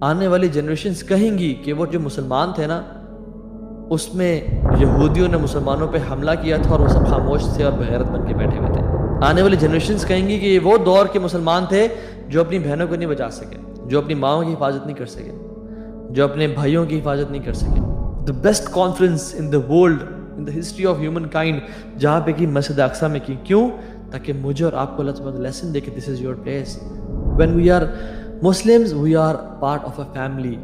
آنے والی جنریشنز کہیں گی کہ وہ جو مسلمان تھے نا اس میں یہودیوں نے مسلمانوں پہ حملہ کیا تھا اور وہ سب خاموش تھے اور بغیرت بن کے بیٹھے ہوئے تھے. آنے والی جنریشنز کہیں گی کہ یہ وہ دور کے مسلمان تھے جو اپنی بہنوں کو نہیں بچا سکے, جو اپنی ماؤں کی حفاظت نہیں کر سکے, جو اپنے بھائیوں کی حفاظت نہیں کر سکے. The best conference in the world, in the history of human kind, جہاں پہ کی مسجد اقصی میں کی. کیوں؟ تاکہ مجھے اور آپ کو اللہ تعالیٰ لیسن دے کہ this is your place. When we are Muslims we are part of a family.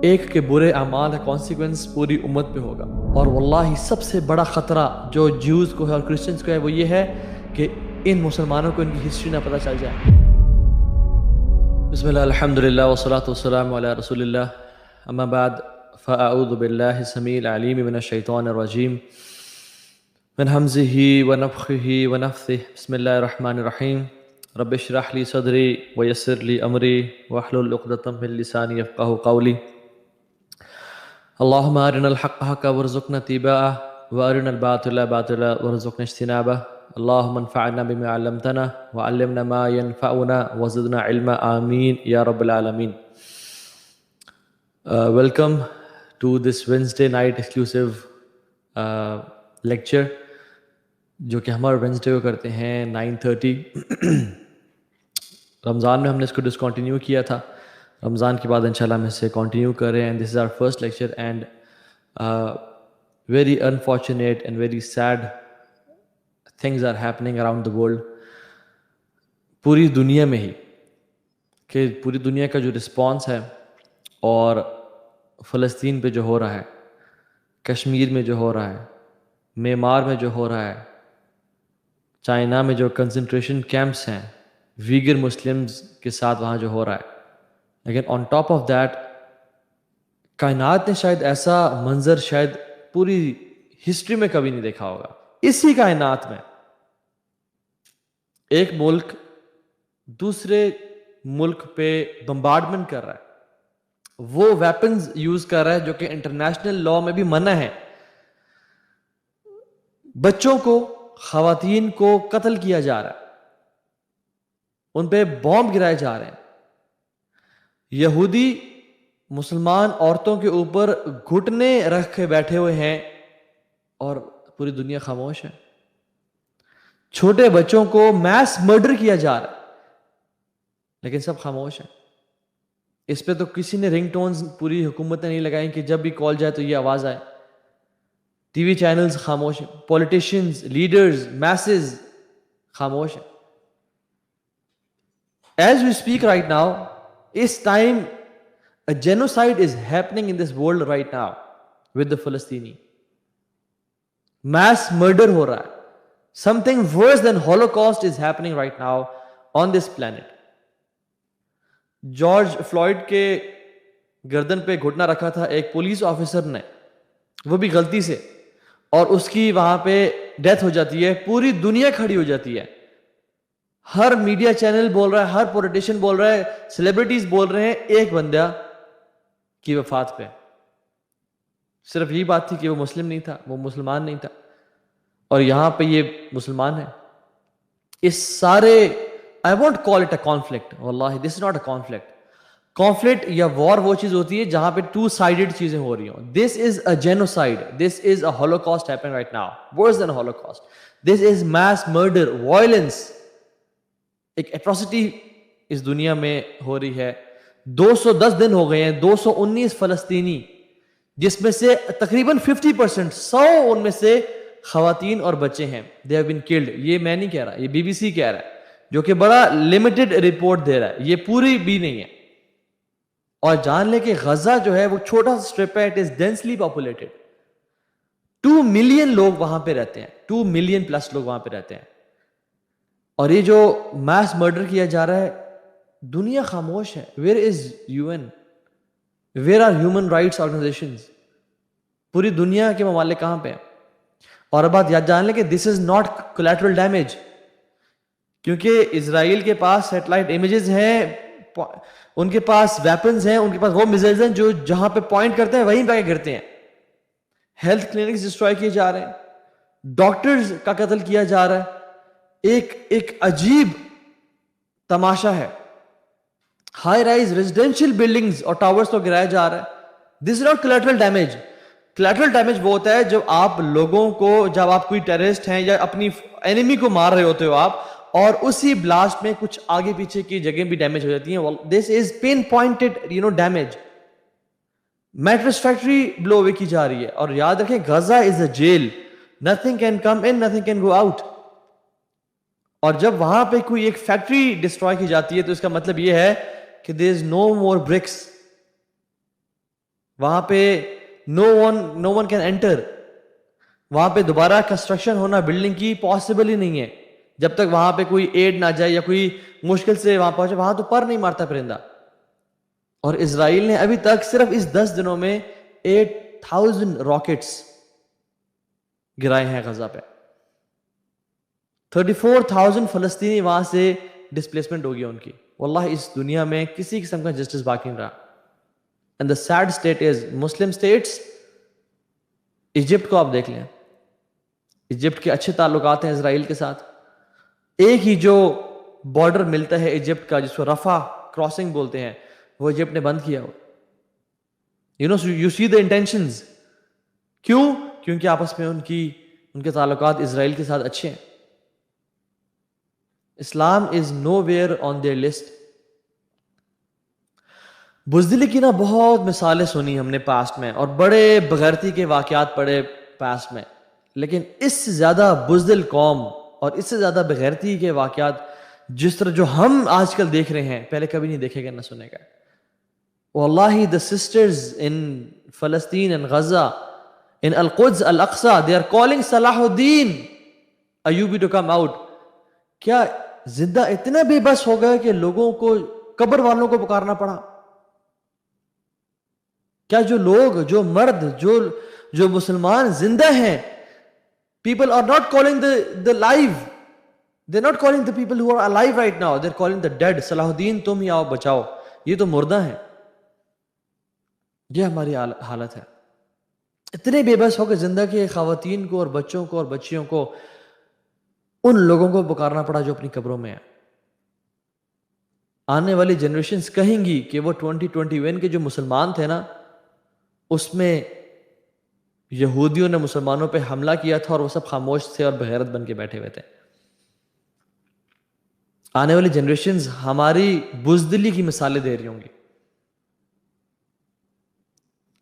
ایک کے برے اعمال کا کانسیکوینس پوری امت پہ ہوگا. اور واللہ سب سے بڑا خطرہ جو جیوز کو ہے اور کرسچنز کو ہے وہ یہ ہے کہ ان مسلمانوں کو ان کی ہسٹری نہ پتہ چل جائے. بسم اللہ الحمدللہ والصلاة والسلام علی رسول اللہ. اما بعد فاعوذ باللہ السمیع العلیم من الشیطان الرجیم من حمزہ ونفخہ ونفثہ. بسم اللہ الرحمن الرحیم. رب اشرح لی صدری ویسر لی امری واحلل عقدۃ من لسانی یفقہوا قولی. اللہم ارنا الحق حقا وارزقنا اتباعہ وارنا الباطل باطلا وارزقنا اجتنابہ. اللہم انفعنا بما علمتنا وعلمنا ما ينفعنا وزدنا علما. آمین یا رب العالمین. Welcome to this Wednesday night exclusive lecture جو کہ ہمارے وینسڈے کو کرتے ہیں 9:30. رمضان میں ہم نے اس کو ڈسکنٹینیو کیا تھا, رمضان کے بعد انشاءاللہ ہم اسے کنٹینیو کر رہے ہیں. This is our first lecture and very unfortunate and very sad things are happening around the world. پوری دنیا میں ہی, کہ پوری دنیا کا جو رسپانس ہے اور فلسطین پہ جو ہو رہا ہے, کشمیر میں جو ہو رہا ہے, میانمار میں جو ہو رہا ہے, چائنا میں جو کنسنٹریشن کیمپس ہیں ویگر مسلمز کے ساتھ وہاں جو ہو رہا ہے. لیکن آن ٹاپ آف دیٹ کائنات نے شاید ایسا منظر شاید پوری ہسٹری میں کبھی نہیں دیکھا ہوگا. اسی کائنات میں ایک ملک دوسرے ملک پہ بمبارڈمنٹ کر رہا ہے, وہ ویپنز یوز کر رہا ہے جو کہ انٹرنیشنل لاء میں بھی منع ہے. بچوں کو, خواتین کو قتل کیا جا رہا ہے, ان پہ بومب گرائے جا رہے ہیں. یہودی مسلمان عورتوں کے اوپر گھٹنے رکھ کے بیٹھے ہوئے ہیں اور پوری دنیا خاموش ہے. چھوٹے بچوں کو میس مرڈر کیا جا رہا ہے لیکن سب خاموش ہیں. اس پہ تو کسی نے رنگ ٹونز پوری حکومت نے نہیں لگائیں کہ جب بھی کال جائے تو یہ آواز آئے. ٹی وی چینلز خاموش ہیں, پولیٹیشینز, لیڈرز, میسز خاموش ہیں. As we speak right now, us time a genocide is happening in this world right now with the Palestinian. Mass murder ہو رہا ہے. Something worse than Holocaust is happening right now on this planet. George fluid کے گردن پہ گھٹنا رکھا تھا ایک police officer نے, وہ بھی غلطی سے, اور اس کی وہاں پہ ڈیتھ ہو جاتی ہے. پوری دنیا کھڑی ہو جاتی ہے. ہر میڈیا چینل بول رہا ہے, ہر پولیٹیشین بول رہا ہے, سیلیبریٹیز بول رہے ہیں ایک بندہ کی وفات پہ. صرف یہی بات تھی کہ وہ مسلم نہیں تھا, وہ مسلمان نہیں تھا, اور یہاں پہ یہ مسلمان ہے. اس سارے I won't call it a conflict. واللہ this is not a conflict. Conflict یا war وہ چیز ہوتی ہے جہاں پہ two sided چیزیں ہو رہی ہوں. This is a genocide. This is a holocaust happening right now. Worse than a holocaust. This is mass murder, violence. ایک atrocity اس دنیا میں ہو رہی ہے. 210 دن ہو گئے ہیں, 219 فلسطینی, جس میں سے تقریباً 50%, 100 ان میں سے خواتین اور بچے ہیں. They have been killed. یہ میں نہیں کہہ رہا, یہ BBC کہہ رہا ہے, جو کہ بڑا لمیٹڈ رپورٹ دے رہا ہے, یہ پوری بھی نہیں ہے. اور جان لے کہ غزہ جو ہے وہ چھوٹا سا اسٹرپ ہے, it is densely populated. 2 million لوگ وہاں پہ رہتے ہیں, 2 ملین پلس لوگ وہاں پہ رہتے ہیں. اور یہ جو میس مرڈر کیا جا رہا ہے, دنیا خاموش ہے. Where is UN? Where are human rights organisations? پوری دنیا کے ممالک کہاں پہ ہیں؟ اور اب بات یاد جان لیں کہ this is not collateral damage, کیونکہ اسرائیل کے پاس سیٹلائٹ امیجز ہیں, ان کے پاس ویپنز ہیں, ان کے پاس وہ میزائلز ہیں جو جہاں پہ پوائنٹ کرتے ہیں وہیں پہ گرتے ہیں. ہیلتھ کلینکس ڈسٹروائے کیے جا رہے ہیں, ڈاکٹرز کا قتل کیا جا رہا ہے. ایک عجیب تماشا ہے. ہائی رائز ریزیڈینشیل بلڈنگز اور ٹاورز کو گرایا جا رہا ہے. This is not collateral damage. collateral damage وہ ہوتا ہے جب آپ لوگوں کو, جب آپ کوئی ٹیررسٹ ہیں یا اپنی اینیمی کو مار رہے ہوتے ہو آپ, اور اسی بلاسٹ میں کچھ آگے پیچھے کی جگہیں بھی ڈیمیج ہو جاتی ہیں. This is pinpointed damage. Mattress factory blow away کی جا رہی ہے, اور یاد رکھیں Gaza is a jail, nothing can come in, nothing can go out. اور جب وہاں پہ کوئی ایک فیکٹری ڈسٹروائے کی جاتی ہے تو اس کا مطلب یہ ہے کہ دیر از نو مور برکس, وہاں پہ no one کین انٹر. وہاں پہ دوبارہ کنسٹرکشن ہونا بلڈنگ کی پاسبل ہی نہیں ہے جب تک وہاں پہ کوئی ایڈ نہ جائے یا کوئی مشکل سے وہاں پہنچے. وہاں تو پر نہیں مارتا پرندہ. اور اسرائیل نے ابھی تک صرف اس 10 دنوں میں 8,000 راکٹس گرائے ہیں غزہ پہ. 34,000 فلسطینی وہاں سے ڈسپلیسمنٹ ہو گیا ان کی. واللہ اس دنیا میں کسی قسم کا جسٹس باقی نہیں رہا. And the sad state is Muslim states. Egypt کو آپ دیکھ لیں, ایجپٹ کے اچھے تعلقات ہیں اسرائیل کے ساتھ. ایک ہی جو بارڈر ملتا ہے ایجپٹ کا جس کو رفح کراسنگ بولتے ہیں, وہ ایجپٹ نے بند کیا ہوا. You see the intentions. کیوں؟ کیونکہ آپس میں ان کے تعلقات اسرائیل کے ساتھ اچھے ہیں. اسلام از know where on their list. بزدلی کی نا بہت مثالیں سنی ہم نے پاسٹ میں, اور بڑے بغیرتی کے واقعات پڑھے پاسٹ میں, لیکن اس سے زیادہ بزدل قوم اور اس سے زیادہ بغیرتی کے واقعات جس طرح جو ہم آج کل دیکھ رہے ہیں پہلے کبھی نہیں دیکھے گا نہ سنے گا. واللہ the sisters in Palestine and Gaza, in Al-Quds, Al-Aqsa, they are calling Salahuddin Ayyubi to come out. کیا زندہ اتنے بے بس ہو گئے کہ لوگوں کو, قبر والوں کو پکارنا پڑا؟ کیا جو لوگ, جو مرد, جو مسلمان زندہ ہیں, people are not calling the live, they're not calling the people who are alive right now, they're calling the dead. Salahuddin تم ہی آؤ بچاؤ, یہ تو مردہ ہیں. یہ ہماری حالت ہے. اتنے بے بس ہو کہ زندہ کی خواتین کو اور بچوں کو اور بچیوں کو, ان لوگوں کو پکارنا پڑا جو اپنی قبروں میں ہیں. آنے والی جنریشنز کہیں گی کہ وہ 2021 کے جو مسلمان تھے نا, اس میں یہودیوں نے مسلمانوں پہ حملہ کیا تھا اور وہ سب خاموش تھے اور بغیرت بن کے بیٹھے ہوئے تھے. آنے والی جنریشنز ہماری بزدلی کی مثالیں دے رہی ہوں گی.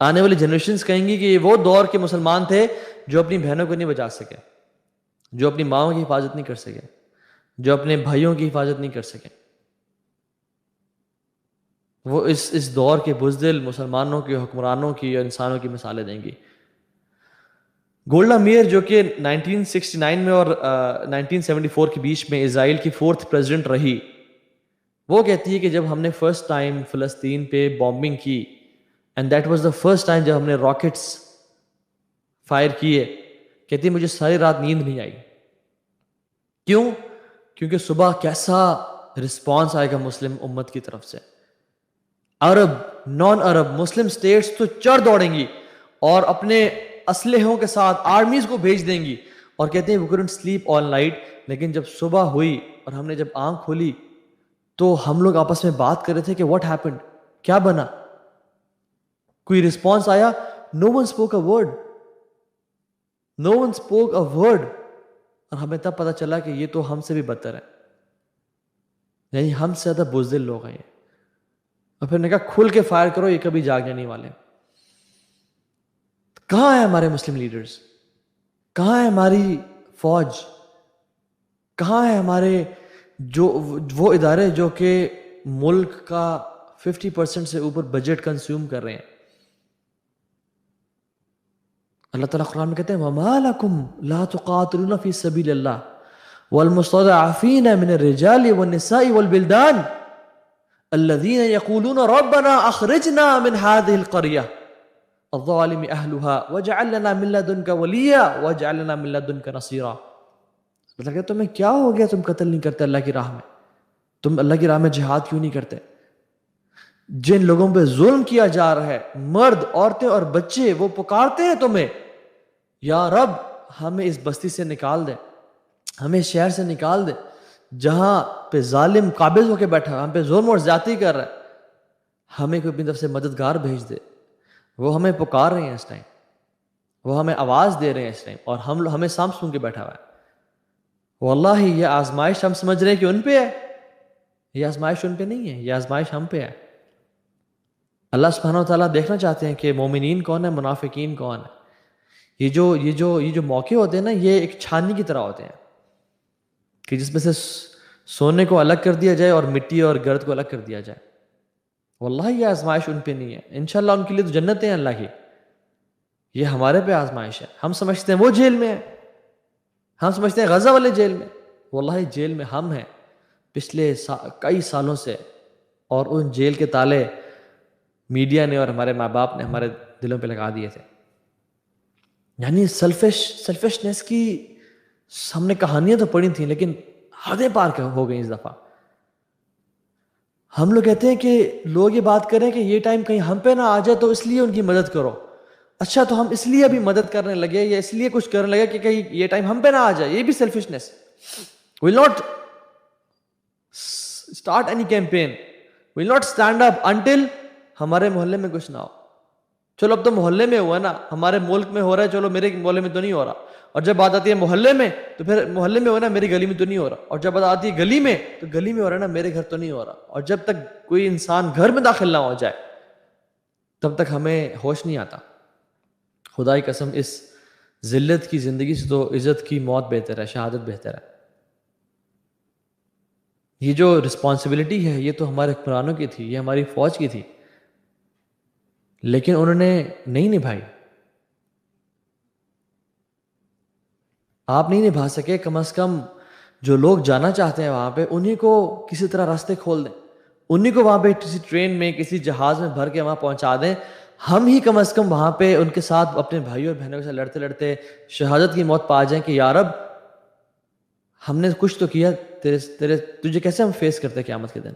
آنے والی جنریشنز کہیں گی کہ یہ وہ دور کے مسلمان تھے جو اپنی بہنوں کو نہیں بچا سکے, جو اپنی ماؤں کی حفاظت نہیں کر سکے, جو اپنے بھائیوں کی حفاظت نہیں کر سکے. وہ اس دور کے بزدل مسلمانوں کی, حکمرانوں کی اور انسانوں کی مثالیں دیں گی. گولڈا میئر جو کہ 1969 میں اور 1974 کے بیچ میں اسرائیل کی 4th پریزیڈنٹ رہی, وہ کہتی ہے کہ جب ہم نے فرسٹ ٹائم فلسطین پہ بامبنگ کی, and that was the first time جب ہم نے راکٹس فائر کیے, کہتی ہے مجھے ساری رات نیند نہیں آئی. کیوں؟ کیونکہ صبح کیسا رسپانس آئے گا مسلم امت کی طرف سے. عرب, نان عرب, مسلم سٹیٹس تو چڑھ دوڑیں گی اور اپنے اسلحوں کے ساتھ آرمیز کو بھیج دیں گی, اور کہتے ہیں we couldn't sleep all night. لیکن جب صبح ہوئی اور ہم نے جب آنکھ کھولی تو ہم لوگ آپس میں بات کر رہے تھے کہ what happened, کیا بنا, کوئی رسپانس آیا؟ no one spoke a word, no one spoke a word. اور ہمیں تب پتا چلا کہ یہ تو ہم سے بھی بدتر ہے, یعنی ہم سے زیادہ بزدل لوگ ہیں. اور پھر نے کہا کھل کے فائر کرو, یہ کبھی جاگنے نہیں والے. کہاں ہیں ہمارے مسلم لیڈرز؟ کہاں ہے ہماری فوج؟ کہاں ہے ہمارے وہ ادارے جو کہ ملک کا 50% سے اوپر بجٹ کنزیوم کر رہے ہیں؟ اللہ تعالیٰ قرآن میں کہتے ہیں وَمَا لَكُمْ لَا تُقَاتِلُونَ فِي سَبِيلِ اللَّهِ وَالْمُسْتَضْعَفِينَ مِنَ الرِّجَالِ وَالنِّسَاءِ وَالْبِلْدَانِ الَّذِينَ يَقُولُونَ رَبَّنَا أَخْرِجْنَا مِنْ هَذِهِ الْقَرْيَةِ الظَّالِمِ أَهْلُهَا وَاجْعَلْ لَنَا مِن لَّدُنكَ وَلِيًّا وَاجْعَلْ لَنَا مِن لَّدُنكَ نَصِيرًا. مطلب کہ تمہیں کیا ہو گیا, تم قتل نہیں کرتے اللہ کی راہ میں, تم اللہ کی راہ میں جہاد کیوں نہیں کرتے؟ جن لوگوں پہ ظلم کیا جا رہا ہے, مرد, عورتیں اور بچے, وہ پکارتے ہیں تمہیں یا رب ہمیں اس بستی سے نکال دے, ہمیں شہر سے نکال دے جہاں پہ ظالم قابض ہو کے بیٹھا, ہم پہ ظلم اور زیادتی کر رہا ہے. ہمیں کوئی اپنی طرف سے مددگار بھیج دے. وہ ہمیں پکار رہے ہیں اس ٹائم, وہ ہمیں آواز دے رہے ہیں اس ٹائم, اور ہمیں سانپ سون کے بیٹھا ہوا ہے. واللہ یہ آزمائش ہم سمجھ رہے ہیں کہ ان پہ ہے, یہ آزمائش ان پہ نہیں ہے, یہ آزمائش ہم پہ ہے. اللہ سبحانہ و تعالیٰ دیکھنا چاہتے ہیں کہ مومنین کون ہے, منافقین کون ہے. یہ جو موقع ہوتے ہیں نا, یہ ایک چھاننی کی طرح ہوتے ہیں کہ جس میں سے سونے کو الگ کر دیا جائے اور مٹی اور گرد کو الگ کر دیا جائے. واللہ یہ آزمائش ان پہ نہیں ہے. انشاءاللہ ان کے لیے تو جنتیں ہیں اللہ کی, یہ ہمارے پہ آزمائش ہے. ہم سمجھتے ہیں وہ جیل میں ہے, ہم سمجھتے ہیں غزہ والے جیل میں. واللہ جیل میں ہم ہیں پچھلے کئی سالوں سے, اور ان جیل کے تالے میڈیا نے اور ہمارے ماں باپ نے ہمارے دلوں پہ لگا دیے تھے. یعنی سیلفشنس کی ہم نے کہانیاں تو پڑھی تھیں, لیکن حدیں پار ہو گئیں اس دفعہ. ہم لوگ کہتے ہیں کہ لوگ یہ بات کریں کہ یہ ٹائم کہیں ہم پہ نہ آ جائے تو اس لیے ان کی مدد کرو. اچھا تو ہم اس لیے ابھی مدد کرنے لگے یا اس لیے کچھ کرنے لگے کہ کہیں یہ ٹائم ہم پہ نہ آ جائے. یہ بھی selfishness. Will not start any campaign, will not stand up until ہمارے محلے میں کچھ نہ ہو. چلو اب تو محلے میں ہوا نا, ہمارے ملک میں ہو رہا ہے, چلو میرے محلے میں تو نہیں ہو رہا. اور جب بات آتی ہے محلے میں تو پھر محلے میں ہو نا, میری گلی میں تو نہیں ہو رہا. اور جب بات آتی ہے گلی میں تو گلی میں ہو رہا ہے نا, میرے گھر تو نہیں ہو رہا. اور جب تک کوئی انسان گھر میں داخل نہ ہو جائے تب تک ہمیں ہوش نہیں آتا. خدا کی قسم اس ذلت کی زندگی سے تو عزت کی موت بہتر ہے, شہادت بہتر ہے. یہ جو رسپانسبلٹی ہے یہ تو ہمارے حکمرانوں کی تھی, یہ ہماری فوج کی تھی, لیکن انہوں نے نہیں نبھائی. آپ نہیں نبھا سکے, کم از کم جو لوگ جانا چاہتے ہیں وہاں پہ انہیں کو کسی طرح راستے کھول دیں, انہیں کو وہاں پہ کسی ٹرین میں کسی جہاز میں بھر کے وہاں پہنچا دیں. ہم ہی کم از کم وہاں پہ ان کے ساتھ اپنے بھائیوں اور بہنوں کے ساتھ لڑتے لڑتے شہادت کی موت پا جائیں کہ یا رب ہم نے کچھ تو کیا, تجھے کیسے ہم فیس کرتے قیامت کے دن.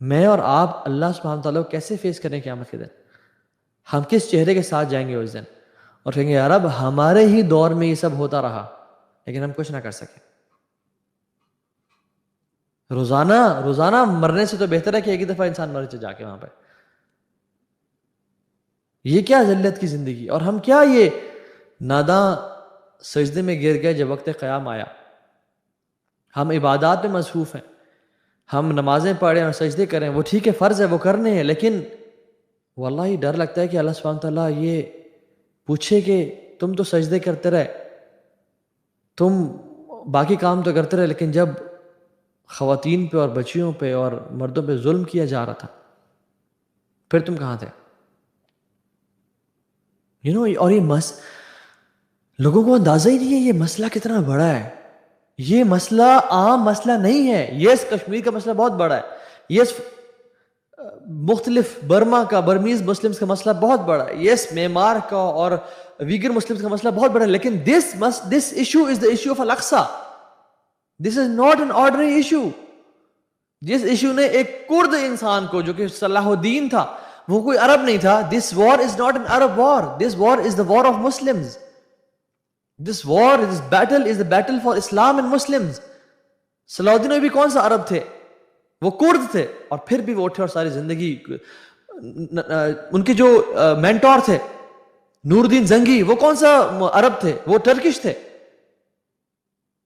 میں اور آپ اللہ سبحانہ تعالیٰ کو کیسے فیس کریں قیامت کے دن. ہم کس چہرے کے ساتھ جائیں گے اس دن اور کہیں گے یا رب ہمارے ہی دور میں یہ سب ہوتا رہا لیکن ہم کچھ نہ کر سکے. روزانہ مرنے سے تو بہتر ہے کہ ایک ہی دفعہ انسان مر جا کے وہاں پہ. یہ کیا ذلت کی زندگی. اور ہم کیا یہ ناداں سجدے میں گر گئے جب وقت قیام آیا. ہم عبادات میں مصروف ہیں, ہم نمازیں پڑھیں اور سجدے کریں, وہ ٹھیک ہے, فرض ہے, وہ کرنے ہیں, لیکن واللہ ڈر لگتا ہے کہ اللہ سبحانہ تعالیٰ یہ پوچھے کہ تم تو سجدے کرتے رہے, تم باقی کام تو کرتے رہے, لیکن جب خواتین پہ اور بچیوں پہ اور مردوں پہ ظلم کیا جا رہا تھا پھر تم کہاں تھے. اور یہ لوگوں کو اندازہ ہی نہیں ہے یہ مسئلہ کتنا بڑا ہے. یہ مسئلہ عام مسئلہ نہیں ہے. یس کشمیر کا مسئلہ بہت بڑا ہے, یس مختلف برما کا برمیز مسلمز کا مسئلہ بہت بڑا ہے, یس میانمار کا اور ویگر مسلمز کا مسئلہ بہت بڑا ہے, لیکن this issue is the issue of Al-Aqsa. This is not an ordinary issue. جس ایشو نے ایک کرد انسان کو جو کہ صلاح الدین تھا, وہ کوئی عرب نہیں تھا. This war is not an Arab war. This war is the war of Muslims. This battle is the battle for Islam and Muslims. صلاح الدین بھی کون سا عرب تھے, وہ کرد تھے, اور پھر بھی وہ اٹھے اور ساری زندگی. ان کے جو مینٹور تھے نور الدین زنگی, وہ کون سا عرب تھے, وہ ٹرکش تھے,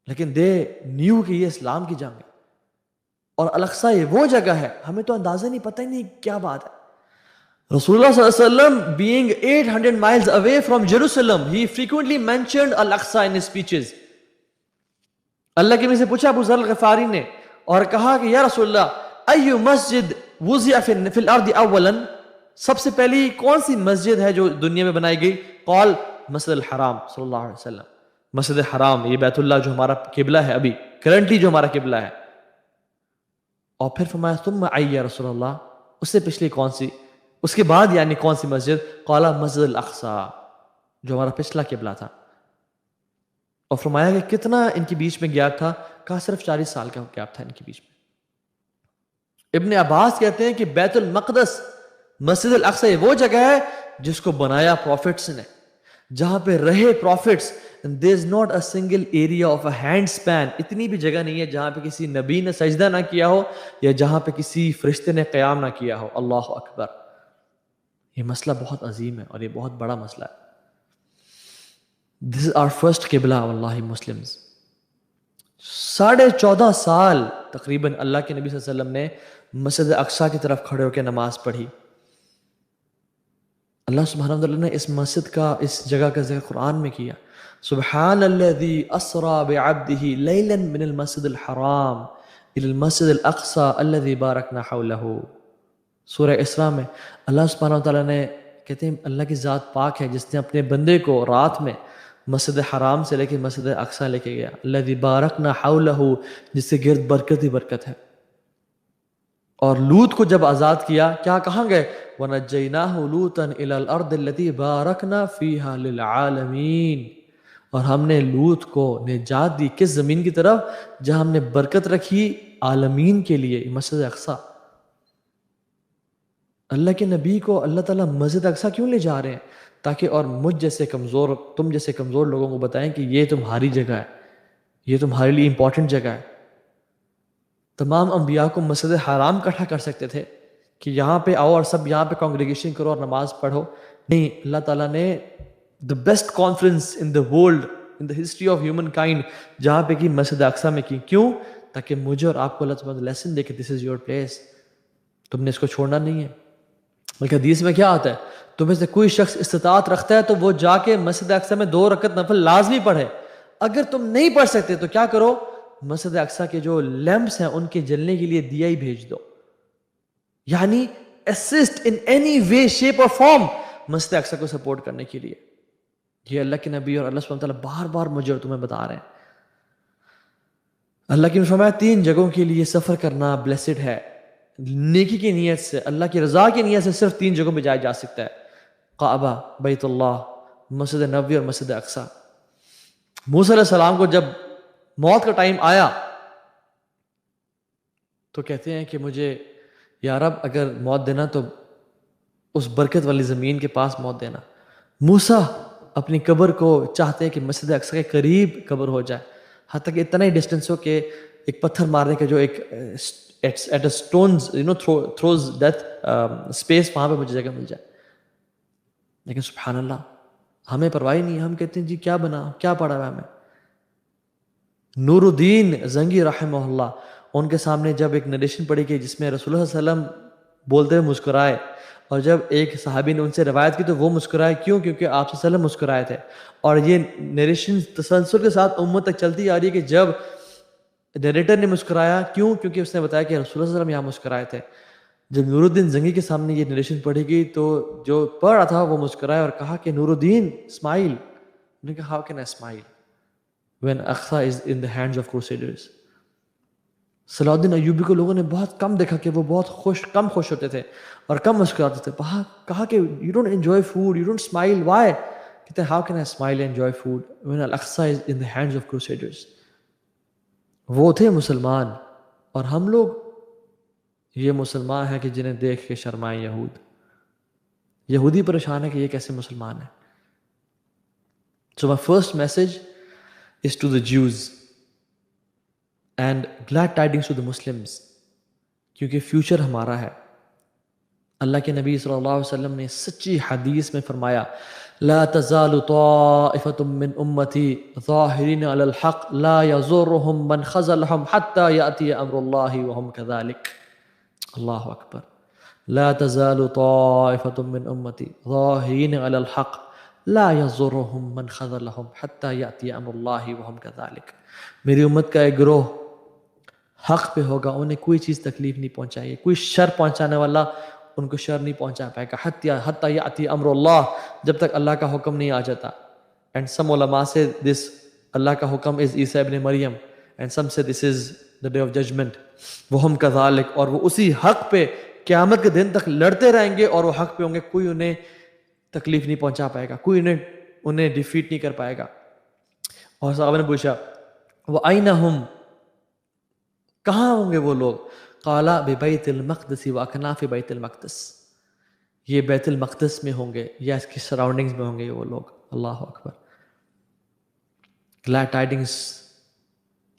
لیکن دے نیو کہ یہ اسلام کی جنگ ہے. اور الاقصی یہ وہ جگہ ہے, ہمیں تو اندازہ نہیں, پتہ ہی نہیں کیا بات ہے. رسول اللہ صلی اللہ علیہ وسلم being 800 miles away from Jerusalem, he frequently mentioned Al-Aqsa in his speeches. اللہ کے نبی سے پوچھا ابو ذر الغفاری نے اور کہا کہ یا رسول اللہ ایو مسجد وضع فی الارض اولا, سب سے پہلی کون سی مسجد ہے جو دنیا میں بنائی گئی؟ قال مسجد الحرام صلی اللہ علیہ وسلم, مسجد حرام, یہ بیت اللہ جو ہمارا قبلہ ہے, ابھی کرنٹلی جو ہمارا قبلہ ہے. اور پھر فرمایا ثم ای یا رسول اللہ, اس سے پچھلی کون سی, اس کے بعد یعنی کون سی مسجد؟ قال مسجد الاقصی, جو ہمارا پچھلا قبلہ تھا. اور فرمایا کہ کتنا ان کے بیچ میں گیپ تھا؟ کہا صرف 40 سال کا گیپ تھا ان کے بیچ میں. ابن عباس کہتے ہیں کہ بیت المقدس مسجد الاقصی وہ جگہ ہے جس کو بنایا پروفٹس نے, جہاں پہ رہے prophets. there is not a single area of a hand span, اتنی بھی جگہ نہیں ہے جہاں پہ کسی نبی نے سجدہ نہ کیا ہو یا جہاں پہ کسی فرشتے نے قیام نہ کیا ہو. اللہ اکبر. یہ مسئلہ بہت عظیم ہے اور یہ بہت بڑا مسئلہ ہے. This is our first قبلہ واللہ مسلمز. 14.5 سال تقریباً اللہ کے نبی صلی اللہ علیہ وسلم نے مسجد اقصیٰ کی طرف کھڑے ہو کے نماز پڑھی. اللہ سبحانہ وتعالیٰ نے اس مسجد کا، اس جگہ کا ذکر قرآن میں کیا. سبحان الذی اسری بعبدہ لیلا من المسجد الحرام الی المسجد الاقصی الذی بارکنا حولہ. سورہ اسراء میں اللہ سبحانہ وتعالیٰ نے کہتے ہیں اللہ کی ذات پاک ہے جس نے اپنے بندے کو رات میں مسجد حرام سے لے کے مسجد اقصیٰ لے کے گیا. الذی بارکنا حولہ، جس سے گرد برکت ہی برکت ہے. اور لوط کو جب آزاد کیا، کیا کہاں گئے؟ وَنَجَّيْنَاهُ لُوطًا إِلَى الْأَرْضِ الَّتِي بَارَكْنَا فِيهَا لِلْعَالَمِينَ. اور ہم نے لوط کو نجات دی کس زمین کی طرف؟ جہاں ہم نے برکت رکھی عالمین کے لیے، مسجد اقصیٰ. اللہ کے نبی کو اللہ تعالیٰ مسجد اقصیٰ کیوں لے جا رہے ہیں؟ تاکہ اور مجھ جیسے کمزور، تم جیسے کمزور لوگوں کو بتائیں کہ یہ تمہاری جگہ ہے، یہ تمہارے لیے امپورٹنٹ جگہ ہے. تمام انبیاء کو مسجد حرام اکٹھا کر سکتے تھے کہ یہاں پہ آؤ اور سب یہاں پہ کانگریگیشن کرو اور نماز پڑھو. نہیں، اللہ تعالیٰ نے the best conference in the world, in the history of humankind جہاں پہ کی مسجد اقصیٰ میں کی. کیوں؟ تاکہ مجھے اور آپ کو اللہ تعالیٰ لیسن دے کہ this is your place، تم نے اس کو چھوڑنا نہیں ہے. بلکہ حدیث میں کیا آتا ہے؟ تمہیں سے کوئی شخص استطاعت رکھتا ہے تو وہ جا کے مسجد اقصیٰ میں 2 رکعت نفل لازمی پڑھے. اگر تم نہیں پڑھ سکتے تو کیا کرو؟ مسجد اقصیٰ کے جو لیمپس ہیں ان کے جلنے کے لیے دیا ہی بھیج دو. یعنی assist in any way, shape or form مسجد اقصیٰ کو سپورٹ کرنے کے لیے. یہ اللہ کے نبی اور اللہ سبحانہ وتعالیٰ بار بار مجھے اور تمہیں بتا رہے ہیں. اللہ کی فرمایا 3 جگہوں کے لیے سفر کرنا بلیسڈ ہے. نیکی کی نیت سے، اللہ کی رضا کی نیت سے صرف 3 جگہوں پہ جایا جا سکتا ہے: کعبہ، بیت اللہ، مسجد نبوی اور مسجد اقصیٰ. موسیٰ علیہ السلام کو جب موت کا ٹائم آیا تو کہتے ہیں کہ مجھے یا رب اگر موت دینا تو اس برکت والی زمین کے پاس موت دینا. موسیٰ اپنی قبر کو چاہتے ہیں کہ مسجد اقصیٰ کے قریب قبر ہو جائے، حتیٰ کہ اتنا ہی ڈسٹینس ہو کہ ایک پتھر مارنے کا جو ایک at a stones throws death space, وہاں پہ مجھے جگہ مل جائے. لیکن سبحان اللہ ہمیں پرواہ نہیں. ہم کہتے ہیں جی کیا بنا، کیا پڑا ہوا ہمیں. نور الدین زنگی رحمہ اللہ، ان کے سامنے جب ایک نریشن پڑھی گئی جس میں رسول اللہ صلی اللہ علیہ وسلم بولتے ہوئے مسکرائے، اور جب ایک صحابی نے ان سے روایت کی تو وہ مسکرائے. کیوں؟ کیونکہ آپ صلی اللہ علیہ وسلم مسکرائے تھے. اور یہ نریشن تسلسل کے ساتھ امت تک چلتی آ رہی ہے کہ جب نریٹر نے مسکرایا، کیوں؟ کیونکہ اس نے بتایا کہ رسول اللہ صلی اللہ علیہ وسلم یہاں مسکرائے تھے. جب نور الدین زنگی کے سامنے یہ نریشن پڑھی گئی تو جو پڑھ رہا تھا وہ مسکرایا اور کہا کہ نور الدین اسمائل. انہوں نے کہا how can I smile when Aqsa is in the hands of crusaders. صلاح الدین ایوبی کو لوگوں نے بہت کم دیکھا کہ وہ بہت کم خوش ہوتے تھے اور کم مسکراتے تھے. کہا کہ you don't enjoy food, you don't smile, why؟ کہتے ہیں how can I smile and enjoy food when Al-Aqsa is in the hands of crusaders. وہ تھے مسلمان، اور ہم لوگ یہ مسلمان ہیں کہ جنہیں دیکھ کے شرمائیں یہود. یہودی پریشان ہے کہ یہ کیسے مسلمان ہیں. So my first message is to the Jews and glad tidings to the Muslims، کیونکہ فیوچر ہمارا ہے. اللہ کے نبی صلی اللہ علیہ وسلم نے سچی حدیث میں فرمایا لا تزال طائفة من امتی ظاہرین علی الحق لا یضرهم من خذلهم حتى یأتی امر اللہ وهم كذلك. اللہ اکبر. لا تزال طائفة من امتی ظاہرین علی الحق لا یضرهم من خذلهم حتى یأتی امر اللہ وهم كذلك. میری امت کا ایک گروہ حق پہ ہوگا، انہیں کوئی چیز تکلیف نہیں پہنچائے گی، کوئی شر پہنچانے والا ان کو شر نہیں پہنچا پائے گا. حتی یاتی امر اللہ، جب تک اللہ کا حکم نہیں آ جاتا. اینڈ سم علماء سے دس اللہ کا حکم از عیسیٰ ابن مریم، اینڈ سم سے دس از دا ڈے آف ججمنٹ. وہم کذالک، اور وہ اسی حق پہ قیامت کے دن تک لڑتے رہیں گے اور وہ حق پہ ہوں گے. کوئی انہیں تکلیف نہیں پہنچا پائے گا، کوئی انہیں ڈیفیٹ نہیں کر پائے گا. اور صحابہ نے پوچھا وَأَيْنَ هُمْ، کہاں ہوں گے وہ لوگ؟ قالا ببیت المقدس واکناف بیت المقدس، یہ بیت المقدس میں ہوں گے یا اس کی سراؤنڈنگز میں ہوں گے وہ لوگ. اللہ اکبر. glad tidings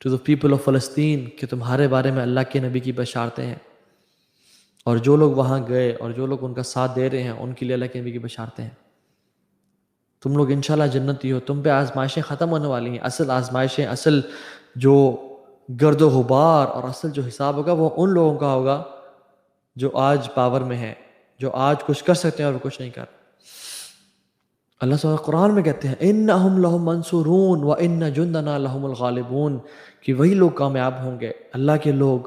to the people of Palestine کہ تمہارے بارے میں اللہ کے نبی کی بشارتیں ہیں, اور جو لوگ وہاں گئے اور جو لوگ ان کا ساتھ دے رہے ہیں ان کے لیے اللہ کے نبی کی بشارتیں ہیں. تم لوگ انشاءاللہ جنتی ہو. تم پہ آزمائشیں ختم ہونے والی ہیں. اصل آزمائشیں, اصل جو گرد و غبار اور اصل جو حساب ہوگا وہ ان لوگوں کا ہوگا جو آج پاور میں ہیں, جو آج کچھ کر سکتے ہیں اور وہ کچھ نہیں کر. اللہ سبحانہ قرآن میں کہتے ہیں انہم لہم منصورون وان جندنا لہم الغالبون, کہ وہی لوگ کامیاب ہوں گے, اللہ کے لوگ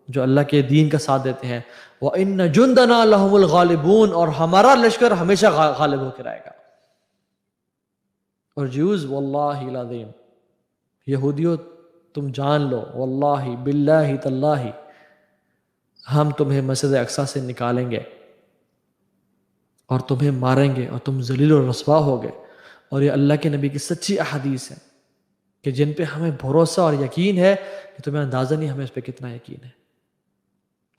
جو اللہ کے دین کا ساتھ دیتے ہیں. وان جندنا لہم الغالبون, اور ہمارا لشکر ہمیشہ غالب ہو کے رہے گا. اور جیوز واللہ العظیم, یہودیوں تم جان لو, واللہ باللہ تاللہ, ہم تمہیں مسجد اقصی سے نکالیں گے اور تمہیں ماریں گے اور تم ذلیل و رسوا ہوگے. اور یہ اللہ کے نبی کی سچی احادیث ہیں کہ جن پہ ہمیں بھروسہ اور یقین ہے کہ تمہیں اندازہ نہیں ہمیں اس پہ کتنا یقین ہے.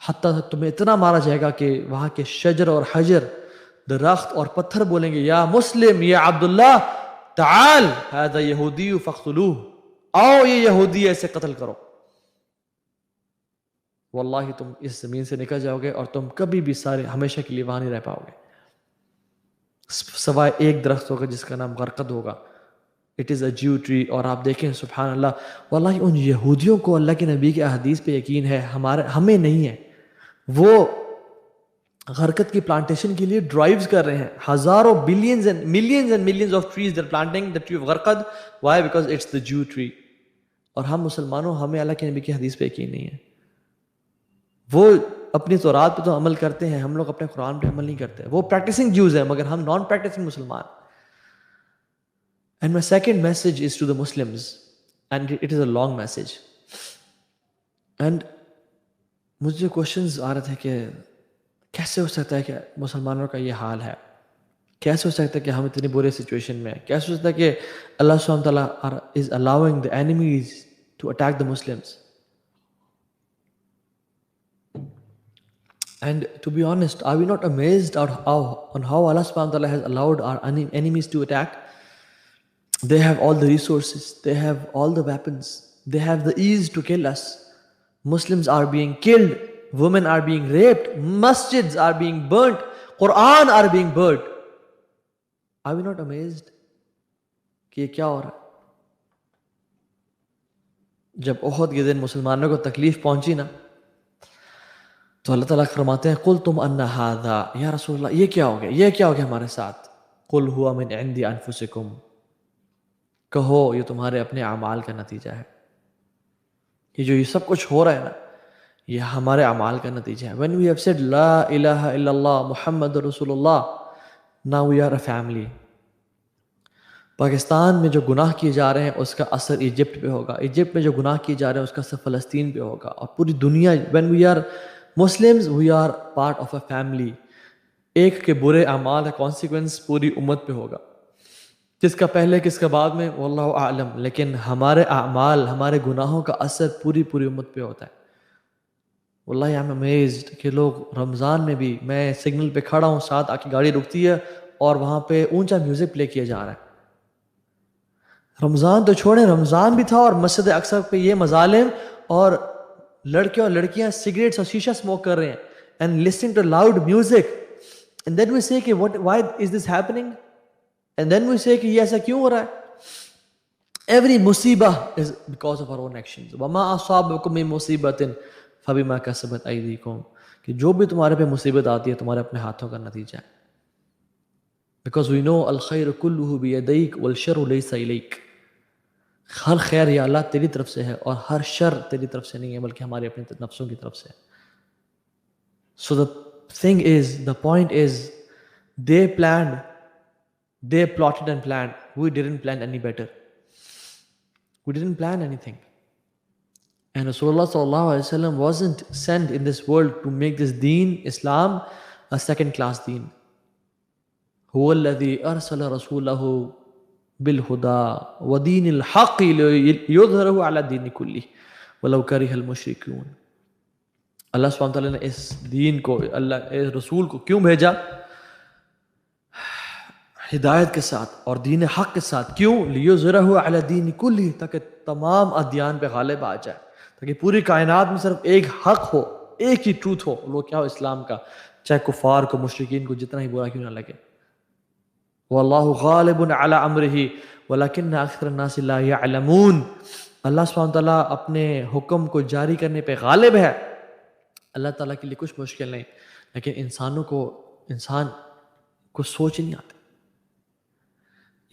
حتیٰ تمہیں اتنا مارا جائے گا کہ وہاں کے شجر اور حجر, درخت اور پتھر بولیں گے یا مسلم یا عبداللہ تعال ھذا یہودی فاقتلوہ, آؤ یہ یہودی ایسے قتل کرو. واللہ تم اس زمین سے نکل جاؤ گے اور تم کبھی بھی سارے ہمیشہ کے لیے وہاں نہیں رہ پاؤ گے, سوائے ایک درخت ہوگا جس کا نام غرقد ہوگا. It is a Jew tree. اور آپ دیکھیں سبحان اللہ, واللہ ان یہودیوں کو اللہ کے نبی کے احادیث پہ یقین ہے, ہمیں نہیں ہے. وہ غرقد کی پلانٹیشن کے لیے ڈرائیوز کر رہے ہیں, ہزاروں billions and millions of trees they are planting the tree of غرقد. Why? Because it's the Jew tree. اور ہم مسلمانوں, ہمیں اللہ کے نبی کی حدیث پہ یقین نہیں ہے. وہ اپنی تورات پہ تو عمل کرتے ہیں, ہم لوگ اپنے قرآن پہ عمل نہیں کرتے. وہ پریکٹسنگ جیوز ہیں مگر ہم نان پریکٹسنگ مسلمان. And my second message is to the Muslims, and it is a long message. And مجھے کوشچنز آ رہے تھے کہ کیسے ہو سکتا ہے کہ مسلمانوں کا یہ حال ہے, کیسے ہو سکتا ہے کہ ہم اتنی برے سچویشن میں ہیں, کیسے ہو سکتا ہے کہ اللہ سبحانہ تعالیٰ is allowing the enemies to attack the Muslims. And to be honest, are we not amazed on how Allah subhanahu wa ta'ala has allowed our enemies to attack? They have all the resources, they have all the weapons, they have the ease to kill us. Muslims are being killed, women are being raped, masjids are being burnt, Quran are being burnt. Are we not amazed کہ یہ کیا ہو رہا ہے؟ جب احد کے دن مسلمانوں کو تکلیف پہنچی نا, تو اللہ تعالیٰ فرماتے ہیں قُلْتُمْ أَنَّ هَذَا, یا رسول اللہ یہ کیا ہو گیا, یہ کیا ہو گیا ہمارے ساتھ. قُلْ هُوَ مِنْ عِنْدِ أَنفُسِكُمْ, کہو یہ تمہارے اپنے اعمال کا نتیجہ ہے. یہ جو یہ سب کچھ ہو رہا ہے نا, یہ ہمارے اعمال کا نتیجہ ہے. When we have said لا الہ الا اللہ محمد رسول اللہ, now we are a family. Pakistan میں جو گناہ کیے جا رہے ہیں اس کا اثر ایجپٹ پہ ہوگا, ایجپٹ میں جو گناہ کیے جا رہے ہیں اس کا اثر فلسطین پہ ہوگا, اور پوری دنیا. when we are Muslims, we are part of a family. ایک کے برے اعمال کا کانسیکوینس پوری امت پہ ہوگا, کس کا پہلے کس کا بعد میں واللہ اعلم, لیکن ہمارے اعمال, ہمارے گناہوں کا اثر پوری امت پہ ہوتا ہے. واللہ I am amazed کہ لوگ رمضان میں بھی, میں سگنل پہ کھڑا ہوں, ساتھ آ کے گاڑی رکتی ہے اور وہاں پہ اونچا میوزک پلے کیا جا رہا ہے. رمضان تو چھوڑیں, رمضان بھی تھا اور مسجد اقصی پہ یہ مظالم, اور لڑکے اور لڑکیاں سگریٹس اور شیشہ اسموک کر رہے ہیں and listening to loud music, and then we say کہ why is this happening, and then we say کہ یہ ایسا کیوں ہو رہا ہے. Every مصیبہ is because of our own actions. وَمَا أَصَابَكُم مِّن مُّصِيبَةٍ فَبِمَا كَسَبَتْ أَيْدِيكُم, کہ جو بھی تمہارے پہ مصیبت آتی ہے تمہارے اپنے ہاتھوں کا نتیجہ ہے. Because we know الخیر کلہ بیدیک والشر لیس الیک, ہر خیر یا اللہ تیری طرف سے ہے اور ہر شر تیری طرف سے نہیں ہے بلکہ ہمارے اپنے نفسوں کی طرف سے ہے. So the thing is, the point is, they plotted and planned. We didn't plan any better. We didn't plan anything. And Rasulullah sallallahu alaihi wasallam wasn't sent in this world to make this deen, Islam, a second class deen. هو الذي أرسل رسوله بالهدى ودين الحق ليظهره على الدين كله ولو كره المشركون. اللہ سبحانہ وتعالیٰ نے اس دین کو, اللہ اس رسول کو کیوں بھیجا؟ ہدایت کے ساتھ اور دین حق کے ساتھ. کیوں؟ لیظہرہ علی الدین کلہ، تاکہ تمام ادیان پہ غالب آ جائے، تاکہ پوری کائنات میں صرف ایک حق ہو، ایک ہی ٹروتھ ہو، وہ کیا ہو؟ اسلام کا، چاہے کفار کو، مشرکین کو جتنا ہی برا کیوں نہ لگے. واللہ غالب علی امرہ ولکن اکثر الناس لا یعلمون. اللہ سبحانہ وتعالیٰ اپنے حکم کو جاری کرنے پہ غالب ہے. اللہ تعالیٰ کے لیے کچھ مشکل نہیں، لیکن انسان کو سوچ نہیں آتی.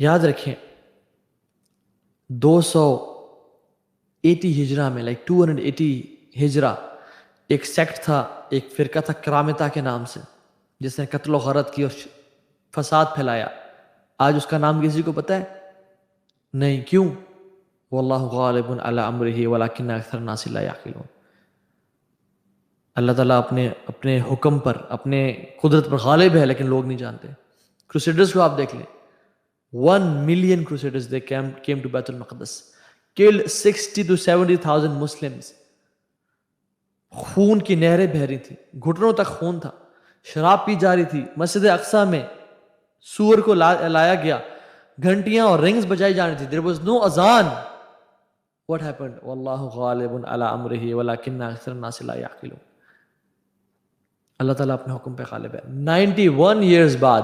یاد رکھیں 280 ہجرہ میں 280 ہجرہ ایک سیکٹ تھا، ایک فرقہ تھا کرامتہ کے نام سے، جس نے قتل و غارت کی اور فساد پھیلایا. آج اس کا نام کسی کو پتہ ہے؟ نہیں. کیوں؟ واللہ غالب علی امرہ ولکن اکثر الناس لا یعقلون. اللہ تعالیٰ اپنے حکم پر، اپنے قدرت پر غالب ہے، لیکن لوگ نہیں جانتے. کروسیڈرز کو آپ دیکھ لیں، 1 million crusaders they came to بیت المقدس, killed 60 to 70,000 Muslims. خون کی نہریں بہہ رہی تھی، گھٹنوں تک خون تھا، شراب پی جا رہی تھی. مسجد اقصیٰ میں سور کو لایا گیا، گھنٹیاں اور رنگز بجائی جا رہی تھی. there was no azan. what happened? واللہ غالب علی امرہ ولکن اکثر الناس لا یعقلون. اللہ تعالیٰ اپنے حکم پہ غالب ہے. 91 years بعد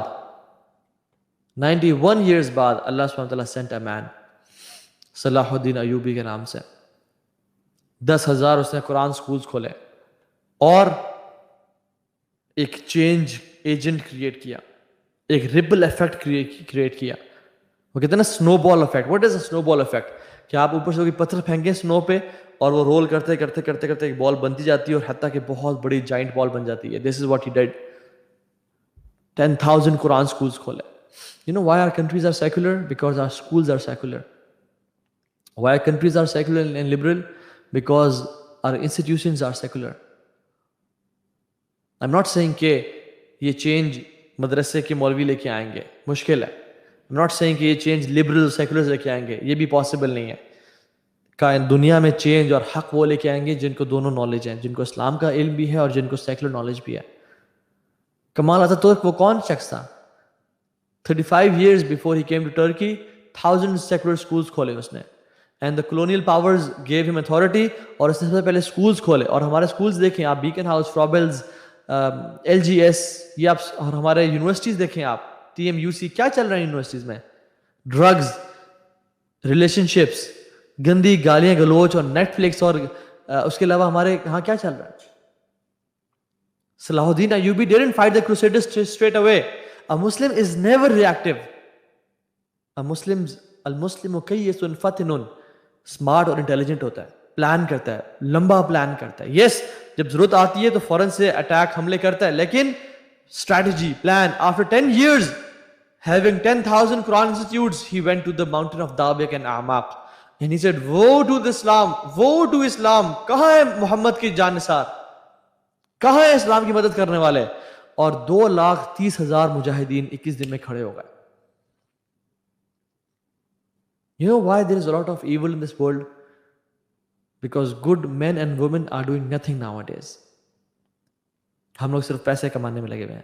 اللہ سبحانہ وتعالیٰ sent a man صلاح الدین ایوبی کے نام سے. 10,000 اس نے قرآن سکولز کھولے اور ایک چینج ایجنٹ کریٹ کیا، ایک ریپل ایفیکٹ کریٹ کیا. وہ کہتے ہیں نا سنو بال افیکٹ. واٹ از اے سنو بال افیکٹ؟ کہ آپ اوپر سے کوئی پتھر پھینکیں سنو پہ اور وہ رول کرتے کرتے کرتے کرتے ایک بال بنتی جاتی ہے اور حتیٰ کہ بہت بڑی جائنٹ بال بن جاتی ہے. This is what he did. 10,000 قرآن سکولز کھولے. You know why our countries are secular? Because our schools are secular. Why our countries are secular and liberal? Because our institutions are secular. I'm not saying کہ یہ change مدرسے کے مولوی لے کے آئیں گے، مشکل ہے. I'm not saying کہ یہ چینج liberal seculars لے کے آئیں گے، یہ بھی پاسبل نہیں ہے. دنیا میں چینج اور حق وہ لے کے آئیں گے جن کو دونوں نالج ہیں، جن کو اسلام کا علم بھی ہے اور جن کو سیکولر نالج بھی ہے. کمال اتاتورک وہ کون شخص تھا؟ 35 years before he came to Turkey, thousands secular schools کھولے اس نے. And the colonial powers gave him authority اور اس نے سب سے پہلے schools کھولے. اور ہمارے schools دیکھیں آپ، بیکن ہاؤس، فرابلز، LGS، یہ آپ، اور ہمارے یونیورسٹیز دیکھیں آپ، TMUC، کیا چل رہا ہے یونیورسٹیز میں؟ ڈرگز، ریلیشن شپس، گندی گالیاں گلوچ اور نیٹ فلکس، اور اس کے علاوہ ہمارے یہاں کیا چل رہا ہے؟ صلاح الدین Ayubi didn't fight the Crusaders straight away. A Muslim is never reactive. المسلم کیس فتن، اسمارٹ اور انٹیلیجنٹ ہوتا ہے، پلان کرتا ہے، لمبا پلان کرتا ہے. یس جب ضرورت آتی ہے تو فوراً سے اٹیک، حملے کرتا ہے، لیکن strategy, plan. After 10 years having 10,000 Quran institutes, he went to the mountain of Dabik and A'maq and he said, woe to Islam, woe to Islam. کہاں ہے محمد کی جانثار؟ کہاں ہے اسلام کی مدد کرنے والے؟ اور 2,30,000 مجاہدین 21 دن میں کھڑے ہو گئے. You know why there is a lot of evil in this world? Because good men and women are doing nothing nowadays. ہم لوگ صرف پیسے کمانے میں لگے ہوئے ہیں.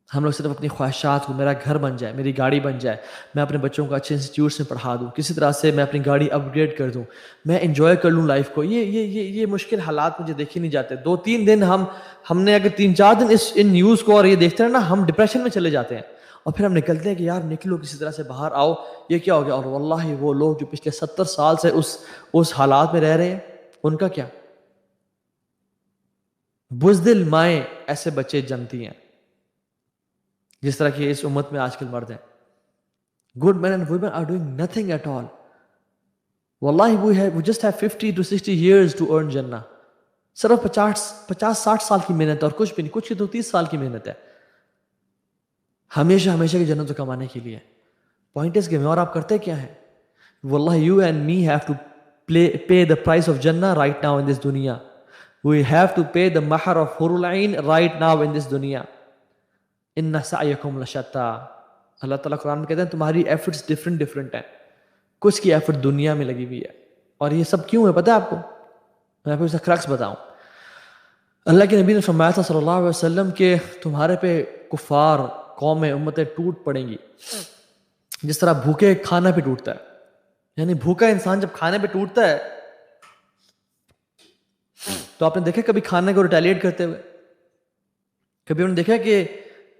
ہم لوگ صرف اپنی خواہشات کو، میرا گھر بن جائے، میری گاڑی بن جائے، میں اپنے بچوں کو اچھے انسٹیٹیوٹس میں پڑھا دوں، کسی طرح سے میں اپنی گاڑی اپ گریڈ کر دوں، میں انجوائے کر لوں لائف کو. یہ مشکل حالات مجھے دیکھے نہیں جاتے. 2-3 دن ہم نے اگر 3-4 دن ان نیوز کو اور یہ دیکھتے ہیں نا، ہم ڈپریشن میں چلے جاتے ہیں اور پھر ہم نکلتے ہیں کہ یار نکلو کسی طرح سے باہر آؤ، یہ کیا ہو گیا. اور واللہ وہ لوگ جو پچھلے 70 سال سے اس حالات میں رہ رہے ہیں، ان کا کیا؟ بزدل مائیں ایسے بچے جنتی ہیں جس طرح کہ اس امت میں آج کل مرد ہیں. Good men and women are doing nothing at all. Wallahi, we just have 50 to 60 years to earn Jannah. صرف 50-60 سال کی محنت اور کچھ بھی نہیں، کچھ کی تو 30 سال کی محنت ہے ہمیشہ کی جنت کو کمانے کے لیے. پوائنٹ اس کے میں، اور آپ کرتے کیا ہیں؟ واللہ you and me have to pay the price of Jannah right now in this dunya. We have to pay the mahar of Hurul Ain right now in this dunya. ان سعیکم لشتا. اللہ تعالیٰ قرآن میں کہتے ہیں تمہاری ایفرٹس ڈفرینٹ ہیں. کچھ کی effort دنیا میں لگی ہوئی ہے. اور یہ سب کیوں ہے پتہ ہے آپ کو؟ میں آپ کو اس کا کرکس بتاؤں. اللہ کے نبی نے فرمایا تھا صلی اللہ علیہ وسلم کہ تمہارے پہ کفار قومیں امتیں ٹوٹ پڑیں گی جس طرح بھوکے کھانا پہ ٹوٹتا ہے. یعنی بھوکا انسان جب کھانے پہ ٹوٹتا ہے تو آپ نے دیکھا کبھی کھانے کو ریٹیلیٹ کرتے ہوئے؟ کبھی انہوں نے دیکھا کہ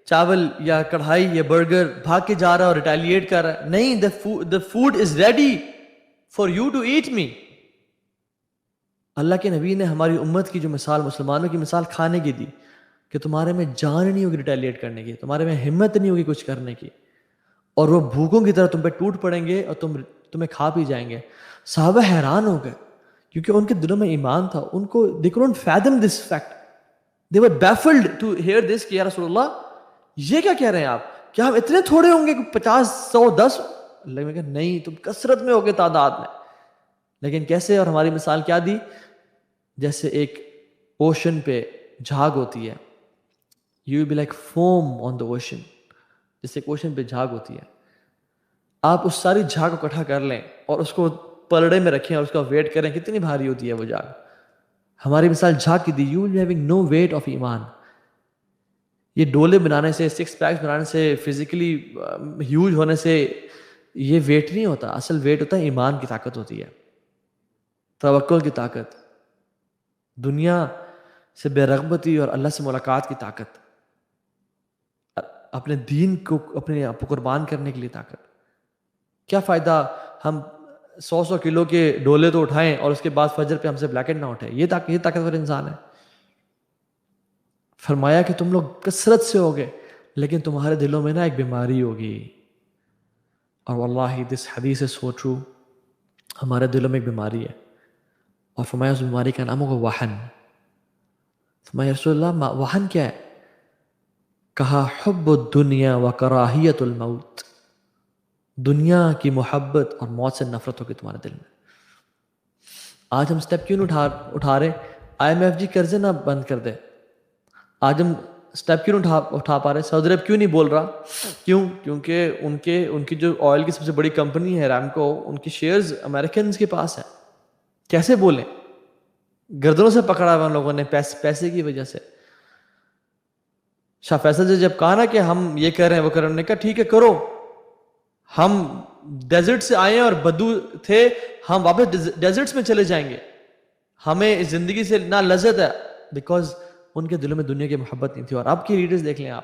چاول یا کڑھائی یا برگر بھاگ کے جا رہا ہے اور ریٹیلیٹ کر رہا ہے؟ نہیں. the food is ready for you to eat me. اللہ کے نبی نے ہماری امت کی جو مثال، مسلمانوں کی مثال کھانے کی دی کہ تمہارے میں جان نہیں ہوگی ریٹیلیٹ کرنے کی، تمہارے میں ہمت نہیں ہوگی کچھ کرنے کی، اور وہ بھوکوں کی طرح تم پہ ٹوٹ پڑیں گے اور تمہیں کھا پی جائیں گے. صحابہ حیران ہو گئے کیونکہ ان کے دلوں میں ایمان تھا. ان کو they couldn't fathom this fact. They were baffled to hear this کہ یا رسول اللہ یہ کیا کہہ رہے ہیں آپ، کیا ہم اتنے تھوڑے ہوں گے 50 100 10؟ اللہ نے کہا نہیں، تم کثرت میں ہوگے تعداد میں. لیکن کیسے؟ اور ہماری مثال کیا دی؟ جیسے ایک اوشن پہ جھاگ ہوتی ہے. You will be like foam on the ocean. جیسے ایک اوشن پہ جھاگ ہوتی ہے، آپ اس ساری جھاگ کو اکٹھا کر لیں اور اس کو پلڑے میں رکھیں اور اس کا ویٹ کریں، کتنی بھاری ہوتی ہے وہ جھاگ. ہماری مثال جھاگ کی دی. You will be having no weight of ایمان. یہ ڈولے بنانے سے، 6 پیکس بنانے سے، فزیکلی ہیوج ہونے سے یہ ویٹ نہیں ہوتا. اصل ویٹ ہوتا ہے ایمان کی طاقت ہوتی ہے، توکل کی طاقت، دنیا سے بے رغبتی اور اللہ سے ملاقات کی طاقت، اپنے دین کو اپنے آپ کو قربان کرنے کے لیے طاقت. کیا فائدہ ہم 100 کلو کے ڈولے تو اٹھائیں اور اس کے بعد فجر پہ ہم سے بلیکٹ نہ اٹھے؟ یہ طاقتور انسان ہے. فرمایا کہ تم لوگ کثرت سے ہوگے لیکن تمہارے دلوں میں نا ایک بیماری ہوگی. اور واللہ دس حدیث is so true. ہمارے دلوں میں ایک بیماری ہے، اور فرمایا اس بیماری کا نام ہوگا وہن. فرمایا رسول اللہ وہن کیا ہے؟ کہا حب الدنیا و کراہیت الموت. دنیا کی محبت اور موت سے نفرت ہوگی تمہارے دل میں. آج ہم سٹیپ کیوں نہیں اٹھا رہے؟ IMF قرضے نہ بند کر دے. آج ہم سٹیپ کیوں نہیں اٹھا پا رہے؟ سعودی عرب کیوں نہیں بول رہا؟ کیوں؟ کیونکہ ان کی جو آئل کی سب سے بڑی کمپنی ہے رامکو، ان کی شیئرز امریکنز کے پاس ہیں. کیسے بولیں؟ گردنوں سے پکڑا ہوا ان لوگوں نے پیسے کی وجہ سے. شاہ فیصل نے جب کہا نا کہ ہم یہ کر رہے ہیں وہ کر رہے ہیں، انہوں نے کہا ٹھیک ہے کرو، ہم ڈیزرٹ سے آئے ہیں اور بدو تھے، ہم واپس ڈیزرٹس میں چلے جائیں گے. ہمیں اس زندگی سے نہ لذت ہے، بیکاز ان کے دلوں میں دنیا کی محبت نہیں تھی. اور اب کی لیڈرز دیکھ لیں آپ،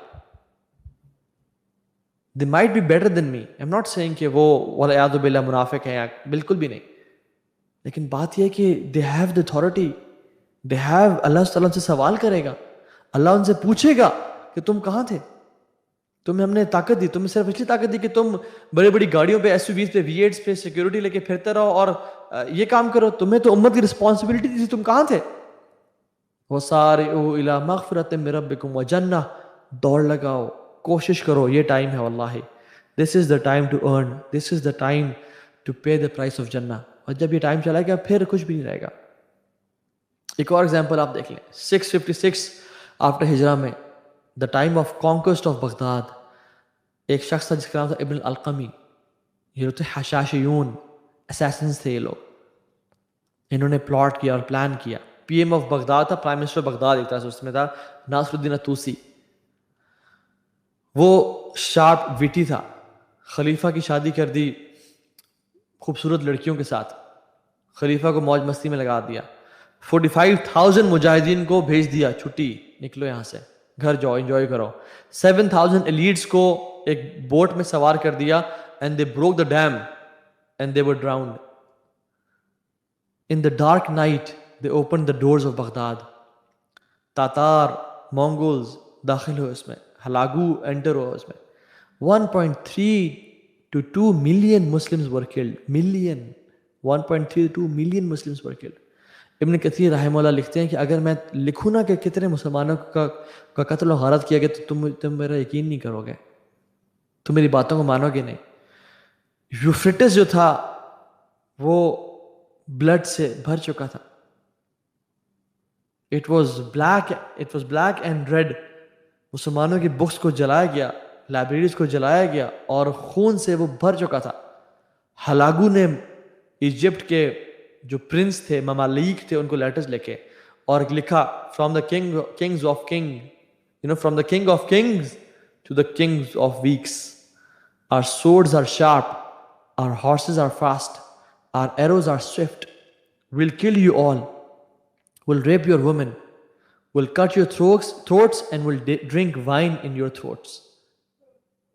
they might be better than me. I'm not saying کہ وہ والعیاذ باللہ منافق ہیں، بالکل بھی نہیں. لیکن بات یہ ہے کہ they have the authority. they have اللہ تعالیٰ ان سے سوال کرے گا، اللہ ان سے پوچھے گا کہ تم کہاں تھے؟ تمہیں ہم نے طاقت دی، تمہیں صرف اس لیے طاقت دی کہ تم بڑی بڑی گاڑیوں پہ، SUVs پہ، V8s پہ سیکیورٹی لے کے پھرتے رہو اور یہ کام کرو. تمہیں تو امت کی رسپانسبلٹی تھی، تم کہاں تھے؟ وَسَارِعُوا إِلَىٰ مَغْفِرَةٍ مِّن رَبِّكُمْ وَجَنَّةٍ. دوڑ لگاؤ، کوشش کرو، یہ ٹائم ہے واللہ. This is the time to earn. This is the time to pay the price of Jannah. اور جب یہ ٹائم چلا گیا پھر کچھ بھی نہیں رہے گا. ایک اور ایگزامپل آپ دیکھ لیں. 656 آفٹر ہجرہ میں، the time of conquest of Baghdad, ایک شخص تھا جس کا نام تھا ابن القمی. یہ جو تھے حشاشیون، اسیسنز تھے یہ لوگ. انہوں نے پلاٹ کیا اور پلان کیا. PM آف بغداد تھا، پرائم منسٹر بغداد ایک طرح سے اس میں تھا ناصر الدین الطوسی. وہ شارپ ویٹی تھا. خلیفہ کی شادی کر دی خوبصورت لڑکیوں کے ساتھ، خلیفہ کو موج مستی میں لگا دیا. 45,000 مجاہدین کو بھیج دیا، چھٹی نکلو یہاں سے، گھر جاؤ، انجوائے کرو. 7,000 ایلیٹس کو ایک بوٹ میں سوار کر دیا and they broke the dam and they were drowned. In the dark night they opened the doors of Baghdad. تاتار، مونگولز داخل ہوئے اس میں، ہلاگو انٹر ہوا اس میں. 1.3 to 2 million Muslims were killed. 1.3 to 2 million Muslims were killed. ابن کثیر رحمہ اللہ لکھتے ہیں کہ اگر میں لکھوں نا کہ کتنے مسلمانوں کا قتل و غارت کیا گیا تو تم میرا یقین نہیں کرو گے، تم میری باتوں کو مانو گے نہیں. یوفریٹس جو تھا وہ بلڈ سے بھر چکا تھا. It was black and red. مسلمانوں کی بکس کو جلایا گیا، لائبریریز کو جلایا گیا اور خون سے وہ بھر چکا تھا. ہلاگو نے ایجپٹ کے جو پرنس تھے، ممالک تھے، ان کو لیٹرز لکھے اور لکھا from the king of king to the kings of weeks. Our swords are sharp, our horses are fast, our arrows are swift. We'll kill you all. We'll rape your women. We'll cut your throats and we'll drink wine in your throats.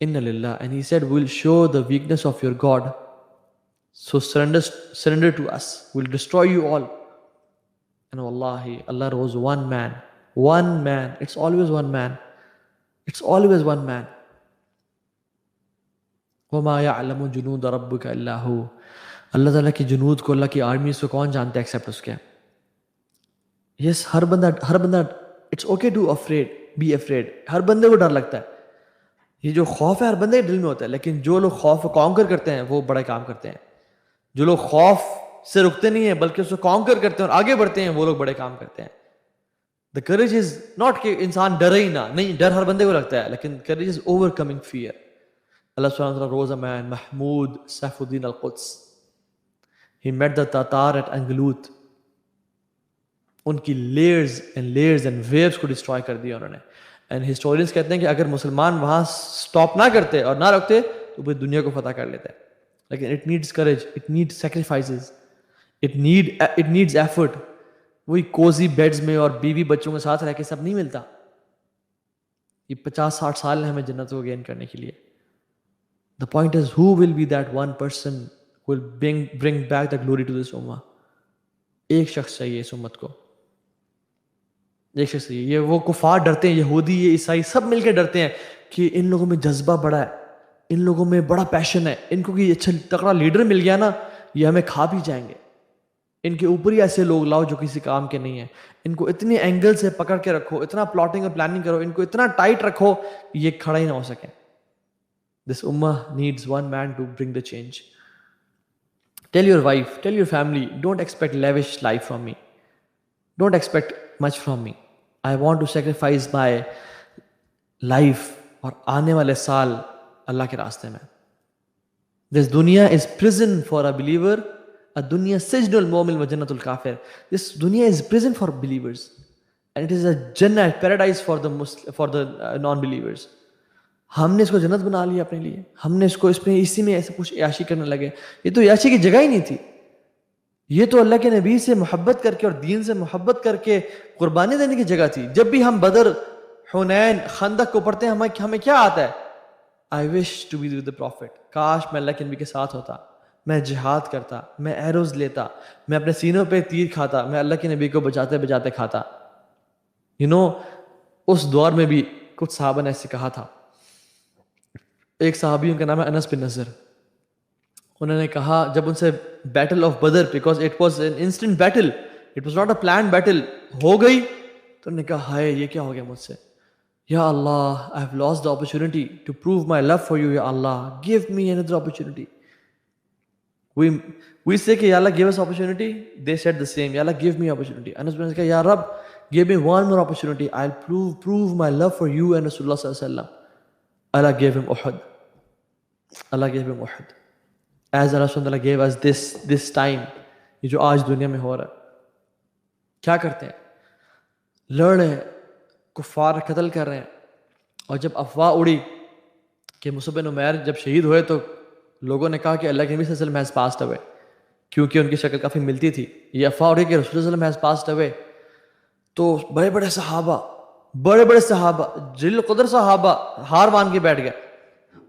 Inna lillah. And he said, we'll show the weakness of your God. So surrender to us. We'll destroy you all. And wallahi, Allah rose one man. One man. It's always one man. It's always one man. وَمَا يَعْلَمُ جُنُودَ رَبُّكَ إِلَّا هُوَ. اللہ تعالیٰ کی جنود کو, اللہ کی armies کو کون جانتا ہے ایکسپٹ اس کے. یس, ہر بندہ it's okay to be afraid. ہر بندے کو ڈر لگتا ہے. یہ جو خوف ہے ہر بندے کے دل میں ہوتا ہے, لیکن جو لوگ خوف کو کانکر کرتے ہیں وہ بڑے کام کرتے ہیں. جو لوگ خوف سے رکتے نہیں ہیں بلکہ اس کو کانکر کرتے ہیں اور آگے بڑھتے ہیں, وہ لوگ بڑے کام کرتے ہیں. دا کریج از ناٹ کہ انسان ڈرے ہی نہ, نہیں, ڈر ہر بندے کو لگتا ہے, لیکن courage is overcoming fear. اللہ سبحانہ وتعالیٰ روز اے مین محمود سیف الدین القدس. He met the Tatar at Angalut. ان کی لیئرز اینڈ ویوز کو ڈسٹروائے کر دیا انہوں نے. اینڈ ہسٹورینس کہتے ہیں کہ اگر مسلمان وہاں سٹاپ نہ کرتے اور نہ رکھتے تو پوری دنیا کو فتح کر لیتے. لیکن it needs courage, it needs sacrifices, it needs effort. وہی کوزی بیڈز میں اور بیوی بچوں کے ساتھ رہ کے سب نہیں ملتا. یہ 50-60 سال ہیں ہمیں جنت کو گین کرنے کے لیے. The point is, who will be that one person who will bring back the glory to this ummah? ایک شخص چاہیے اس امت کو, ایک شخص چاہیے. یہ وہ کفار ڈرتے ہیں, یہودی, یہ عیسائی, سب مل کے ڈرتے ہیں کہ ان لوگوں میں جذبہ بڑا ہے, ان لوگوں میں بڑا پیشن ہے, ان کو کہ اچھا تکڑا لیڈر مل گیا نا, یہ ہمیں کھا بھی جائیں گے. ان کے اوپر ہی ایسے لوگ لاؤ جو کسی کام کے نہیں ہیں. ان کو اتنے اینگل سے پکڑ کے رکھو, اتنا پلاٹنگ اور پلاننگ کرو, ان کو اتنا ٹائٹ رکھو یہ کھڑا ہی نہ ہو سکے. This ummah needs one man to bring the change. Tell your wife, tell your family, don't expect lavish life from me. Don't expect much from me. I want to sacrifice my life اور آنے والے سال اللہ کے راستے میں. This dunya is prison for a believer. الدنیا سجن المؤمن وجنت الکافر. This dunya is prison for believers and it is a jannah, paradise for the non-believers. ہم نے اس کو جنت بنا لیا اپنے لیے. ہم نے اسی میں ایسے کچھ عیاشی کرنے لگے. یہ تو عیاشی کی جگہ ہی نہیں تھی. یہ تو اللہ کے نبی سے محبت کر کے اور دین سے محبت کر کے قربانی دینے کی جگہ تھی. جب بھی ہم بدر, حنین, خندق کو پڑھتے ہیں ہمیں کیا آتا ہے؟ I wish to be with the prophet. کاش میں اللہ کے نبی کے ساتھ ہوتا, میں جہاد کرتا, میں ایروز لیتا, میں اپنے سینوں پہ تیر کھاتا, میں اللہ کے نبی کو بچاتے بچاتے کھاتا. اس دور میں بھی کچھ صحابہ نے ایسے کہا تھا. ایک صحابی ان کا نام ہے انس بن نضر. انہوں نے کہا جب ان سے battle of Badr, because it was an instant battle, it was not a plan battle, ہو گئی تو انہوں نے کہا ہائے یہ کیا ہو گیا مجھ سے, یا اللہ I have lost the opportunity to prove my love for you, یا اللہ give me another opportunity. We say کہ یا اللہ give us opportunity, they said the same, یا اللہ give me opportunity. انس بن نضر کہا یا رب give me one more opportunity, I'll prove my love for you and Rasulullah صلی اللہ علیہ وسلم. Allah gave him Uhud. Allah gave him Uhud. As Allah subhanahu wa ta'ala gave us this time, یہ جو آج دنیا میں ہو رہا ہے. کیا کرتے ہیں؟ لڑ رہے ہیں, کفار قتل کر رہے ہیں. اور جب افواہ اڑی کہ مصعب بن عمیر جب شہید ہوئے تو لوگوں نے کہا کہ اللہ کے نبی صلی اللہ علیہ وسلم has passed away, کیونکہ ان کی شکل کافی ملتی تھی. یہ افواہ اڑی کہ رسول صلی اللہ علیہ وسلم has passed away, تو بڑے بڑے صحابہ جلیل القدر صحابہ ہار مان کے بیٹھ گئے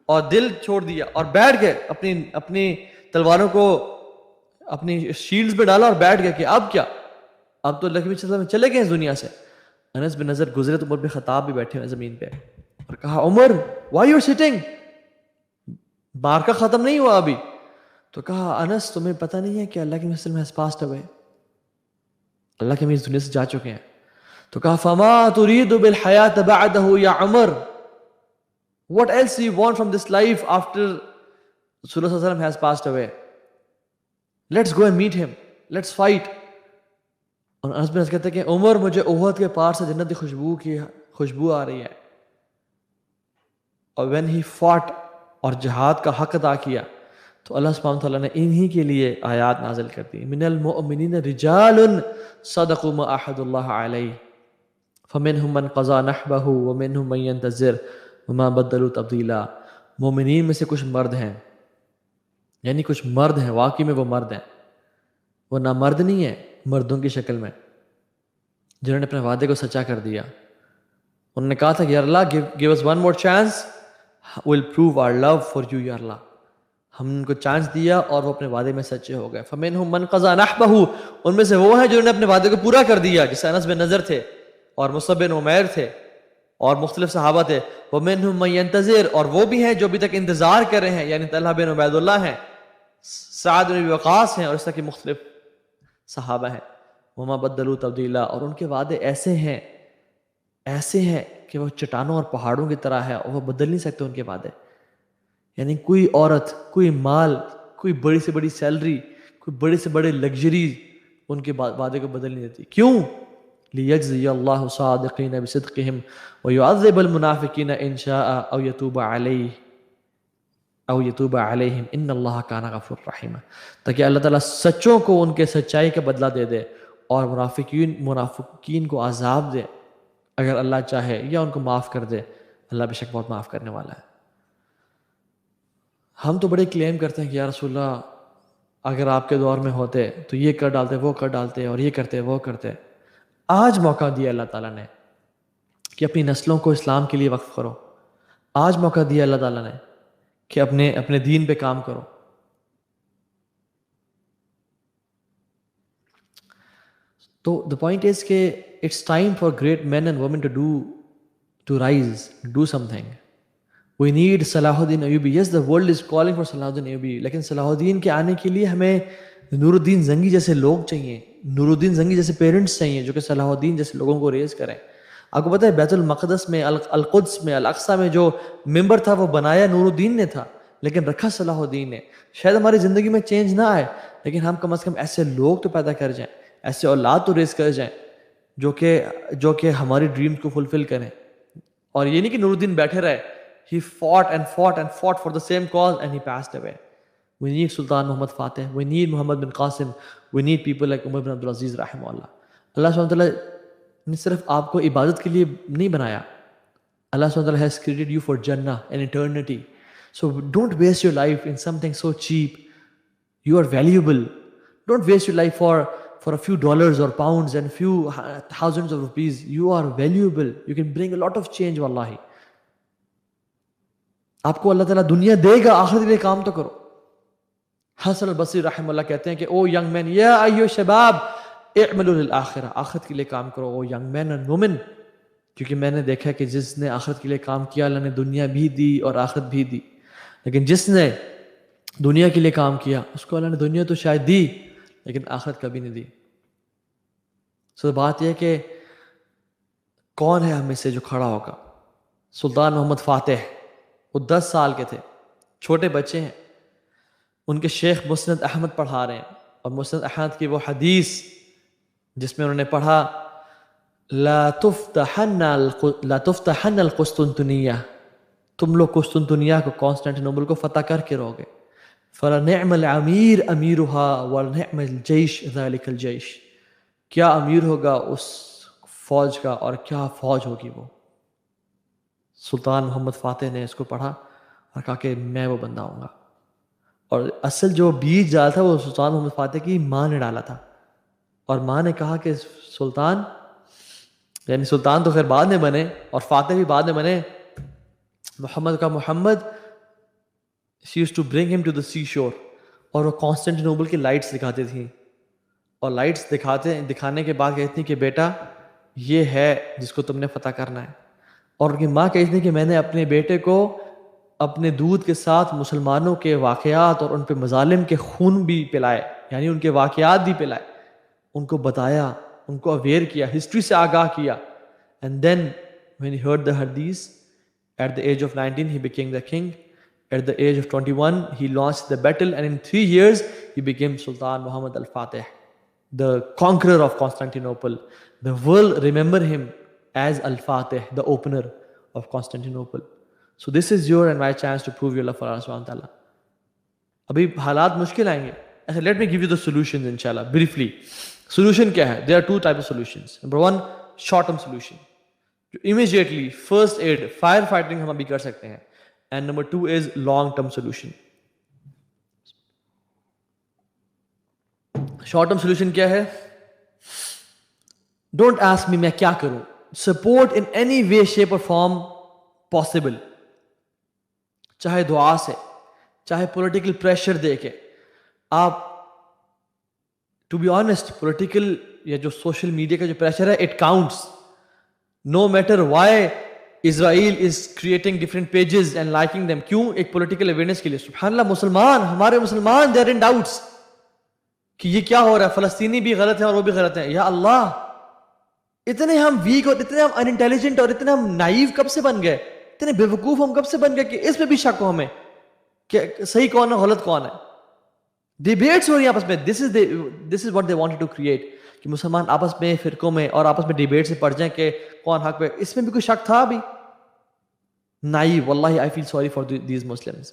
اور دل چھوڑ دیا اور بیٹھ گئے, اپنی تلواروں کو اپنی شیلڈز پہ ڈالا اور بیٹھ گئے کہ اب کیا, اب تو اللہ کے نبی صلی اللہ علیہ وسلم چلے گئے اس دنیا سے. انس بن نضر گزرے تو عمر بن خطاب بھی بیٹھے ہوئے زمین پہ اور کہا عمر why you are sitting, مارکا ختم نہیں ہوا ابھی. تو کہا انس تمہیں پتہ نہیں ہے کہ اللہ کے نبی صلی اللہ علیہ وسلم has passed away, اللہ کے نبی اس دنیا سے جا چکے ہیں. تو کہا فما تريد بالحیات بعده یا عمر, what else do you want from this life after Rasulullah صلی اللہ علیہ وسلم has passed away? Let's go and meet him, let's fight. اور انس بن نضر کہتے ہیں کہ عمر مجھے احد کے پار سے جنت کی خوشبو آ رہی ہے. اور when he fought اور جہاد کا حق ادا کیا تو اللہ سبحانہ وتعالیٰ نے انہی کے لیے آیات نازل کر دی. من المؤمنین رجال صدقوا ما عاہدوا اللہ علیہ. فمنهم من قضى نحبه ومنهم من ينتظر وما بدلوا تبدیلا. مومنین میں سے کچھ مرد ہیں، یعنی کچھ مرد ہیں، واقعی میں وہ مرد ہیں، وہ نامرد نہیں ہیں مردوں کی شکل میں، جنہوں نے اپنے وعدے کو سچا کر دیا. انہوں نے کہا تھا کہ یا اللہ give us one more chance, we'll prove our love for you یا اللہ. ہم نے ان کو چانس دیا اور وہ اپنے وعدے میں سچے ہو گئے. فمنهم من قضى نحبه، ان میں سے وہ ہیں جنہوں نے اپنے وعدے کو پورا کر دیا، جیسے انس بن نضر تھے اور مصعب بن عمیر تھے اور مختلف صحابہ تھے. ومنهم من ينتظر، اور وہ بھی ہیں جو ابھی تک انتظار کر رہے ہیں، یعنی طلحہ بن عبید اللہ ہیں، سعد بن وقاص ہیں، اور اس طرح کے مختلف صحابہ ہیں. وما بدلوا تبدیلا، اور ان کے وعدے ایسے ہیں کہ وہ چٹانوں اور پہاڑوں کی طرح ہے، اور وہ بدل نہیں سکتے ان کے وعدے. یعنی کوئی عورت، کوئی مال، کوئی بڑی سے بڑی سیلری، کوئی بڑے سے بڑے لگژری ان کے وعدے کو بدل نہیں دیتی. کیوں؟ لِيَجْزِيَ اللَّهُ صَادِقِينَ بِصِدْقِهِمْ وَيُعَذِّبَ الْمُنَافِقِينَ إِنْ شَاءَ أَوْ يَتُوبَ عَلَيْهِمْ إِنَّ اللَّهَ كَانَ غَفُورًا رَحِيمًا، تاکہ اللہ تعالیٰ سچوں کو ان کے سچائی کا بدلہ دے دے اور منافقین کو عذاب دے اگر اللہ چاہے، یا ان کو معاف کر دے. اللہ بے شک بہت معاف کرنے والا ہے. ہم تو بڑے کلیم کرتے ہیں کہ یا رسول اللہ اگر آپ کے دور میں ہوتے تو یہ کر ڈالتے، وہ کر ڈالتے، اور یہ کرتے، وہ کرتے. آج موقع دیا اللہ تعالیٰ نے کہ اپنی نسلوں کو اسلام کے لیے وقف کرو. آج موقع دیا اللہ تعالیٰ نے کہ اپنے دین پہ کام کرو. تو the point is کہ it's time for great men and women to rise, do something. We need صلاح الدین Ayubi. Yes, the world is calling for صلاح الدین ایوبی، لیکن صلاح الدین کے آنے کے لیے ہمیں نور الدین زنگی جیسے لوگ چاہیے، نور الدین زنگی جیسے پیرنٹس چاہیے جو کہ صلاح الدین جیسے لوگوں کو ریز کریں. آپ کو پتہ ہے بیت المقدس میں، القدس میں، الاقصی میں جو ممبر تھا وہ بنایا نور الدین نے تھا، لیکن رکھا صلاح الدین نے. شاید ہماری زندگی میں چینج نہ آئے، لیکن ہم کم از کم ایسے لوگ تو پیدا کر جائیں، ایسے اولاد تو ریز کر جائیں جو کہ ہماری ڈریمز کو فلفل کریں. اور یہ نہیں کہ نور الدین بیٹھے رہے. He fought and fought and fought for the same cause and he passed away. We need Sultan Muhammad Fateh. We need Muhammad bin Qasim. We need people like Umar bin Abdul Aziz رحمہ اللہ. اللہ سبحانہ وتعالیٰ نے صرف آپ کو عبادت کے لیے نہیں بنایا. اللہ سبحانہ وتعالیٰ has created you for Jannah and eternity. So don't waste your life in something so cheap. You are valuable. Don't waste your life for a few dollars or pounds and few thousands of rupees. You are valuable. You can bring a lot of change wallahi. آپ کو اللہ تعالیٰ دنیا دے گا، آخرت کے لیے کام تو کرو. حسن البصری رحمہ اللہ کہتے ہیں کہ او ینگ مین یا ایو شباب اعملوا للآخرہ، آخرت کے لیے کام کرو. او ینگ مین اینڈ وومن، کیونکہ میں نے دیکھا کہ جس نے آخرت کے لیے کام کیا اللہ نے دنیا بھی دی اور آخرت بھی دی، لیکن جس نے دنیا کے لیے کام کیا اس کو اللہ نے دنیا تو شاید دی لیکن آخرت کبھی نہیں دی. سو بات یہ ہے کہ کون ہے ہم میں سے جو کھڑا ہوگا. سلطان محمد فاتح، وہ 10 سال کے تھے، چھوٹے بچے ہیں. ان کے شیخ مسند احمد پڑھا رہے ہیں، اور مسند احمد کی وہ حدیث جس میں انہوں نے پڑھا لا تفتحن القسطنطنیہ، تم لوگ قسطنطنیہ کو، کانسٹینٹینوپل کو فتح کر کے رہو گے. فلنعم الامیر امیرها ولنعم الجیش ذلک الجیش، کیا امیر ہوگا اس فوج کا اور کیا فوج ہوگی وہ. سلطان محمد فاتح نے اس کو پڑھا اور کہا کہ میں وہ بندہ ہوں گا. اور اصل جو بیج ڈالا تھا وہ سلطان محمد فاتح کی ماں نے ڈالا تھا، اور ماں نے کہا کہ سلطان، یعنی سلطان تو خیر بعد میں بنے اور فاتح بھی بعد میں بنے، محمد کا محمد she used to bring him to the sea shore، اور وہ کانسٹینٹینوپل کی لائٹس دکھاتی تھیں، اور لائٹس دکھانے کے بعد کہتی تھیں کہ بیٹا یہ ہے جس کو تم نے فتح کرنا ہے. اور ان کی ماں کہتی تھی کہ میں نے اپنے بیٹے کو اپنے دودھ کے ساتھ مسلمانوں کے واقعات اور ان پہ مظالم کے خون بھی پلائے، یعنی ان کے واقعات بھی پلائے، ان کو بتایا، ان کو اویئر کیا، ہسٹری سے آگاہ کیا. And then when he heard the hadith, at the age of 19 he became the king. At the age of 21 he launched the battle, and in 3 years he became Sultan Muhammad al-Fatih, the conqueror of Constantinople. The world remember him as Al-Fatih, the opener of Constantinople. So this is your and my chance to prove your love for Allah subhanahu wa ta'ala. ابھی حالات مشکل آئیں گے. Let me give you the solutions inshallah briefly. Solution کیا ہے؟ There are 2 types of solutions. Number 1, short term solution. immediately first aid, fire fighting ہم ابھی کر سکتے ہیں. And number 2 is long term solution. Short term solution کیا ہے؟ Don't ask me میں کیا کروں. Support in any way, shape or form possible. چاہے دعا سے, چاہے پولیٹیکل پریشر دے کے. آپ ٹو بی آنیسٹ پولیٹیکل یا جو سوشل میڈیا کا جو پریشر ہے it counts. No matter why Israel is creating different pages and liking them. کیوں؟ ایک پولیٹیکل اویئرنیس کے لیے. سبحان اللہ, مسلمان, ہمارے مسلمان دے آر ان ڈاؤٹس کہ یہ کیا ہو رہا ہے, فلسطینی بھی غلط ہے اور وہ بھی غلط ہے. یا اللہ, اتنے ہم ویک اور اتنے ہم ان انٹیلیجنٹ اور اتنے ہم نائیو کب سے بن گئے, اتنے بیوقوف ہم کب سے بن گئے کہ اس پہ بھی شک ہو ہمیں کہ صحیح کون ہے غلط کون ہے. ڈیبیٹس ہو رہی ہیں آپس میں. This is what they wanted to create, کہ مسلمان آپس میں فرقوں میں اور آپس میں ڈیبیٹ سے پڑ جائیں کہ کون حق پہ. اس میں بھی کوئی شک تھا ابھی؟ نائیو. واللہ I feel sorry for these Muslims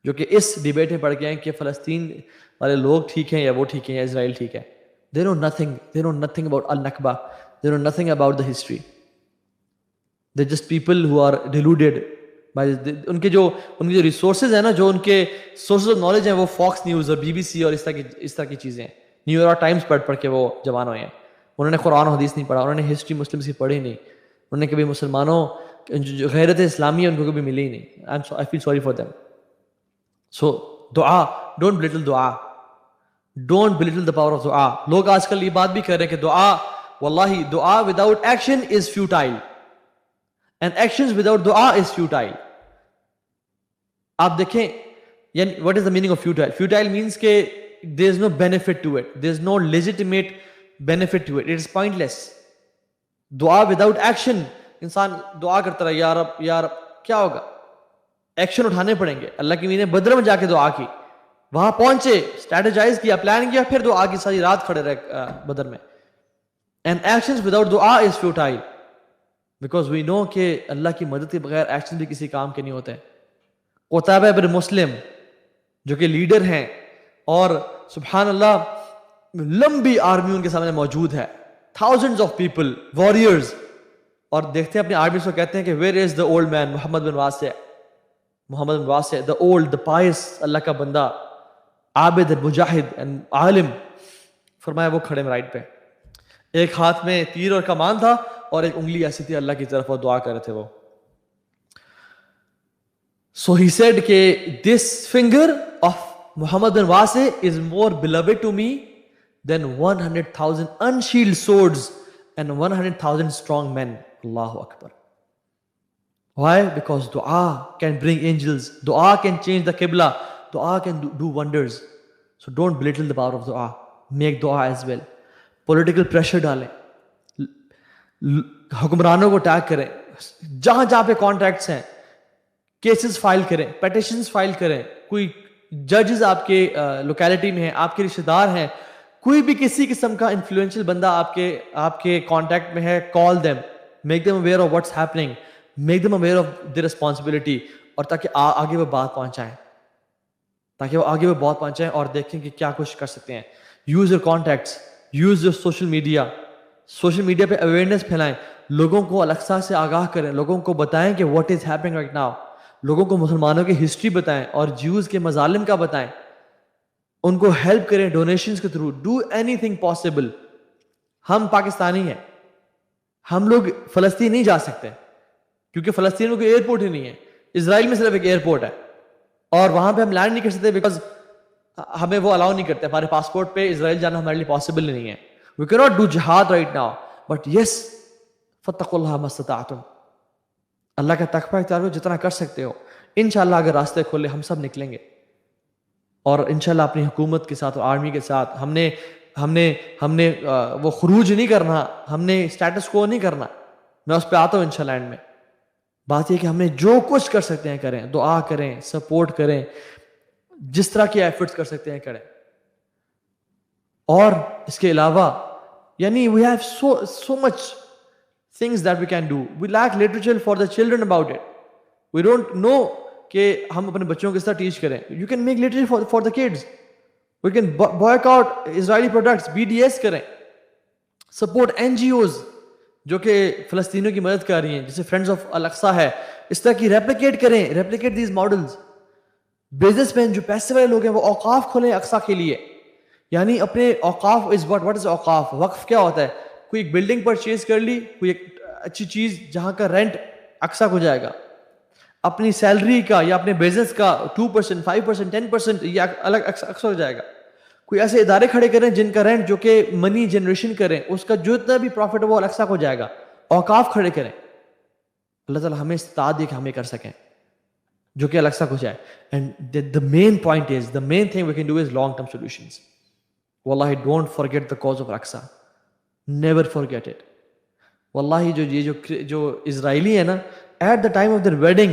جو کہ اس ڈیبیٹ میں پڑ گئے ہیں کہ فلسطین والے لوگ ٹھیک ہیں یا وہ ٹھیک ہیں یا اسرائیل ٹھیک ہے. They know nothing about al-Nakba. They know nothing about the history. They're just people who are deluded by ان کے جو ریسورسز ہیں نا, جو ان کے سورسز آف نالج ہیں وہ فاکس نیوز اور بی بی سی اور اس طرح کی چیزیں ہیں. نیو یارک ٹائمز پڑھ کے وہ جوان ہوئے ہیں. انہوں نے قرآن و حدیث نہیں پڑھا, انہوں نے ہسٹری مسلمس کی پڑھی نہیں, انہوں نے کبھی مسلمانوں جو غیرت اسلامی ہے ان کو کبھی ملی ہی نہیں. I feel sorry for them. So دعا, don't belittle دعا, don't belittle the power of دعا. لوگ آج کل یہ بات بھی کر رہے ہیں کہ دعا, واللہ دعا without action is futile and actions without دعا is futile. آپ دیکھیں یعنی what is the meaning of futile? Futile means کہ there is no benefit to it, there is no legitimate benefit to it, it is pointless. دعا without action, انسان دعا کرتا رہا یا رب کیا ہوگا؟ ایکشن اٹھانے پڑیں گے. اللہ کی نے بدر میں جا کے دعا کی, وہاں پہنچے, اسٹریٹجائز کیا, پلان کیا, پھر دعا کی, ساری رات کھڑے رہے بدر میں. And actions without دعا is futile because we know کہ اللہ کی مدد کے بغیر ایکشن بھی کسی کام کے نہیں ہوتے. قطابہ بن مسلم جو کہ لیڈر ہیں اور سبحان اللہ لمبی آرمی ان کے سامنے موجود ہے, thousands of people, warriors, اور دیکھتے ہیں اپنی آرمی کو کہتے ہیں کہ where is the old man محمد بن واسع, the old, the pious, اللہ کا بندہ, عابد, مجاہد and عالم. فرمایا وہ کھڑے رائٹ پہ, ایک ہاتھ میں تیر اور کمان تھا اور ایک انگلی ایسی تھی اللہ کی طرف, اور دعا کر رہے تھے وہ. So he said کہ this finger of Muhammad bin Wasi is more beloved to me than 100,000 unsheathed swords and 100,000 strong men. Allahu Akbar. Why? Because dua can bring angels, dua can change the qibla, dua can do wonders. So don't belittle the power of dua. Make dua as well. Political pressure ڈالیں, حکمرانوں کو tag کریں, جہاں جہاں پہ contacts ہیں cases file کریں, پیٹیشنز file کریں. کوئی ججز آپ کے لوکیلٹی میں ہیں, آپ کے رشتہ دار ہیں, کوئی بھی کسی قسم کا انفلوئنشل بندہ آپ کے کانٹیکٹ میں ہے, call them, make them aware of what's happening, make them aware of the responsibility, اور تاکہ آگے وہ بات پہنچائیں, اور دیکھیں کہ کیا کچھ کر سکتے ہیں. Use your contacts, use your social media پہ اویئرنیس پھیلائیں, لوگوں کو الیکسا سے آگاہ کریں, لوگوں کو بتائیں کہ what is happening right now, لوگوں کو مسلمانوں کی ہسٹری بتائیں اور جیوز کے مظالم کا بتائیں, ان کو ہیلپ کریں ڈونیشنز کے through. Do any thing possible. ہم پاکستانی ہیں, ہم لوگ فلسطین نہیں جا سکتے کیونکہ فلسطین میں کوئی ایئرپورٹ ہی نہیں ہے. اسرائیل میں صرف ایک ایئرپورٹ ہے اور وہاں پہ ہم لینڈ نہیں کر سکتے بیکاز ہمیں وہ الاؤ نہیں کرتے, ہمارے پاسپورٹ پہ اسرائیل جانا ہمارے لیے پاسبل نہیں ہے. We cannot do jihad right now, but yes, فَاتَّقُوا اللَّهَ مَا اسْتَطَعْتُمْ. اللہ کا تقوی اختیار کرو جتنا کر سکتے ہو. انشاءاللہ اگر راستے کھولے ہم سب نکلیں گے, اور انشاءاللہ اپنی حکومت کے ساتھ اور آرمی کے ساتھ ہم نے وہ خروج نہیں کرنا, ہم نے اسٹیٹس کو نہیں کرنا. میں اس پہ آتا ہوں انشاءاللہ اینڈ میں. بات یہ کہ ہم نے جو کچھ کر سکتے ہیں کریں, دعا کریں, سپورٹ کریں, جس طرح کے ایفرٹس کر سکتے ہیں کریں. اور اس کے علاوہ یعنی we have so much things that we can do. We lack literature for the children about it. We don't know کہ ہم اپنے بچوں کو کس طرح ٹیچ کریں. You can make literature for the kids. We can boycott Israeli products, BDS کریں, support NGOs, جو کہ فلسطینیوں کی مدد کر رہی ہیں, جیسے فرینڈز آف الاقصی ہے, اس طرح کی ریپلیکیٹ کریں, replicate these models. Business man جو پیسے والے لوگ ہیں وہ اوقاف کھولیں اقصی کے لیے, یعنی اپنے اوقاف از واٹ از اوقاف, وقف کیا ہوتا ہے, کوئی ایک بلڈنگ پرچیز کر لی, کوئی ایک اچھی چیز جہاں کا رینٹ اقصی کو جائے گا, اپنی سیلری کا یا اپنے بزنس کا 2%, 5%, 10% یہ الگ اقصی ہو جائے گا. کوئی ایسے ادارے کھڑے کریں جن کا رینٹ جو کہ منی جنریشن کریں, اس کا جو اتنا بھی پروفٹ ہے وہ اقصی کو جائے گا. اوقاف کھڑے کریں. اللہ تعالیٰ ہمیں استطاعت دے کہ ہمیں کر سکیں جو کہ اقصی کو جائے. And the main point is, the main thing we can do is long term solutions. Wallahi, don't forget the cause of Aqsa. Never forget it. Wallahi, جو اسرائیلی ہے نا, at the time of their wedding,